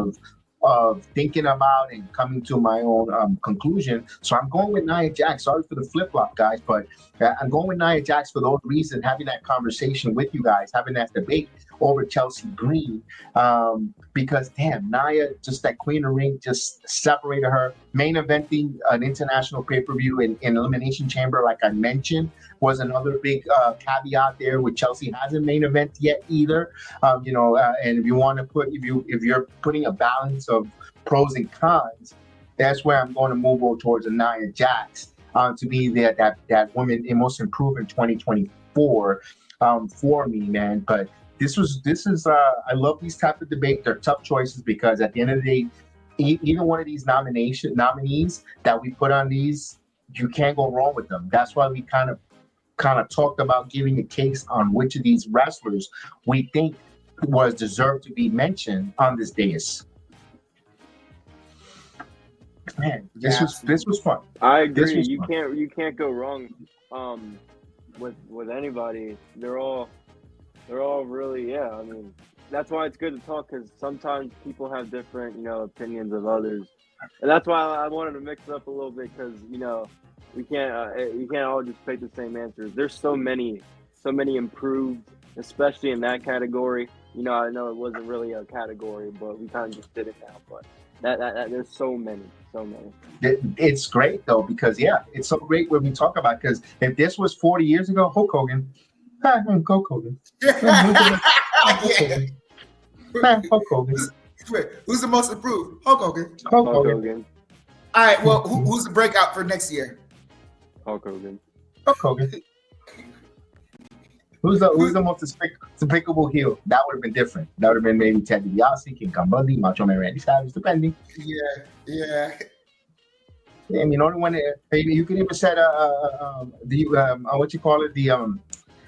of thinking about and coming to my own conclusion. So I'm going with Nia Jax. Sorry for the flip-flop, guys, but I'm going with Nia Jax for those reasons, having that conversation with you guys, having that debate over Chelsea Green, because damn, Nia, just that Queen of the Ring, just separated her. Main eventing an international pay-per-view in Elimination Chamber, like I mentioned, was another big caveat there. With Chelsea hasn't main event yet either. And if you want to put, if you're putting a balance of pros and cons, that's where I'm going to move over towards a Nia Jax to be that woman most improved in 2024 for me, man. But this is I love these type of debate. They're tough choices because at the end of the day, either one of these nominees that we put on these, you can't go wrong with them. That's why we kind of talked about giving a case on which of these wrestlers we think was deserved to be mentioned on this dais. Man, this was fun. I agree. You can't go wrong with anybody. They're all really, yeah. I mean, that's why it's good to talk, because sometimes people have different, opinions of others, and that's why I wanted to mix it up a little bit, because we can't all just pick the same answers. There's so many improved, especially in that category. I know it wasn't really a category, but we kind of just did it now. But that there's so many. It's great though, because it's so great when we talk about, because if this was 40 years ago, Hulk Hogan. Hulk Hogan. Hulk Hogan. Wait, who's the most improved? Hulk Hogan. Hulk Hogan. All right. Well, who's the breakout for next year? Hulk Hogan. Hulk Hogan. Who's the most despicable heel? That would have been different. That would have been maybe Ted DiBiase, King Kong Bundy, Macho Man Randy Savage, depending. Yeah. I mean, only one. Maybe you can even set what you call it, the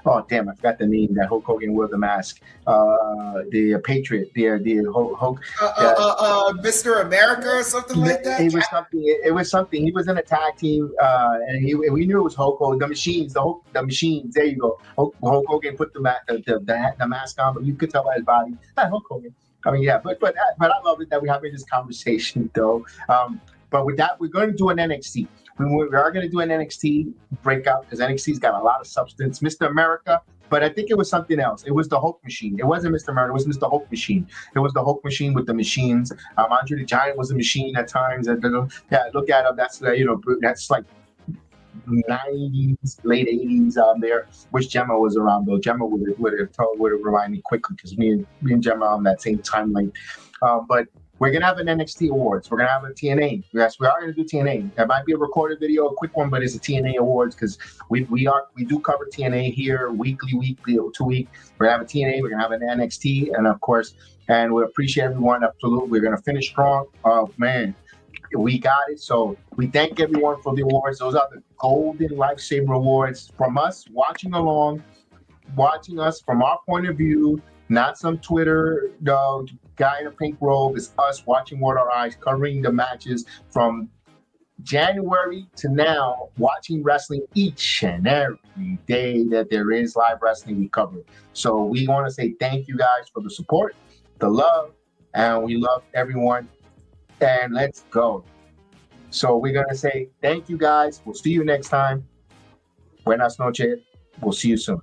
oh damn, I forgot the name that Hulk Hogan wore the mask. The Patriot, the Hulk. Mr. America or something like that. It was something. He was in a tag team, and we knew it was Hulk Hogan. The Machines. There you go. Hulk Hogan put the mask on, but you could tell by his body. Hulk Hogan. I mean, yeah, but I love it that we're having this conversation though. But with that, we're going to do an NXT. We are going to do an NXT breakout because NXT's got a lot of substance. Mr. America, but I think it was something else. It was the Hulk Machine. It wasn't Mr. America. It was Mr. Hulk Machine. It was the Hulk Machine with the machines. Andre the Giant was a machine at times. And look at him. That's that's like 90s, late 80s there. Wish Gemma was around though. Gemma would have reminded me quickly because me and Gemma are on that same timeline. But we're going to have an NXT Awards. We're going to have a TNA. Yes, we are going to do TNA. That might be a recorded video, a quick one, but it's a TNA Awards because we do cover TNA here weekly, 2 week. We're going to have a TNA. We're going to have an NXT. And, of course, and we appreciate everyone. Absolutely. We're going to finish strong. Oh, man, we got it. So we thank everyone for the awards. Those are the Golden Lightsaber Awards from us watching us from our point of view, not some Twitter guy in a pink robe. It's us watching with our eyes, covering the matches from January to now, watching wrestling each and every day that there is live wrestling we cover. So we want to say thank you guys for the support, the love, and we love everyone. And let's go. So we're going to say thank you guys. We'll see you next time. Buenas noches. We'll see you soon.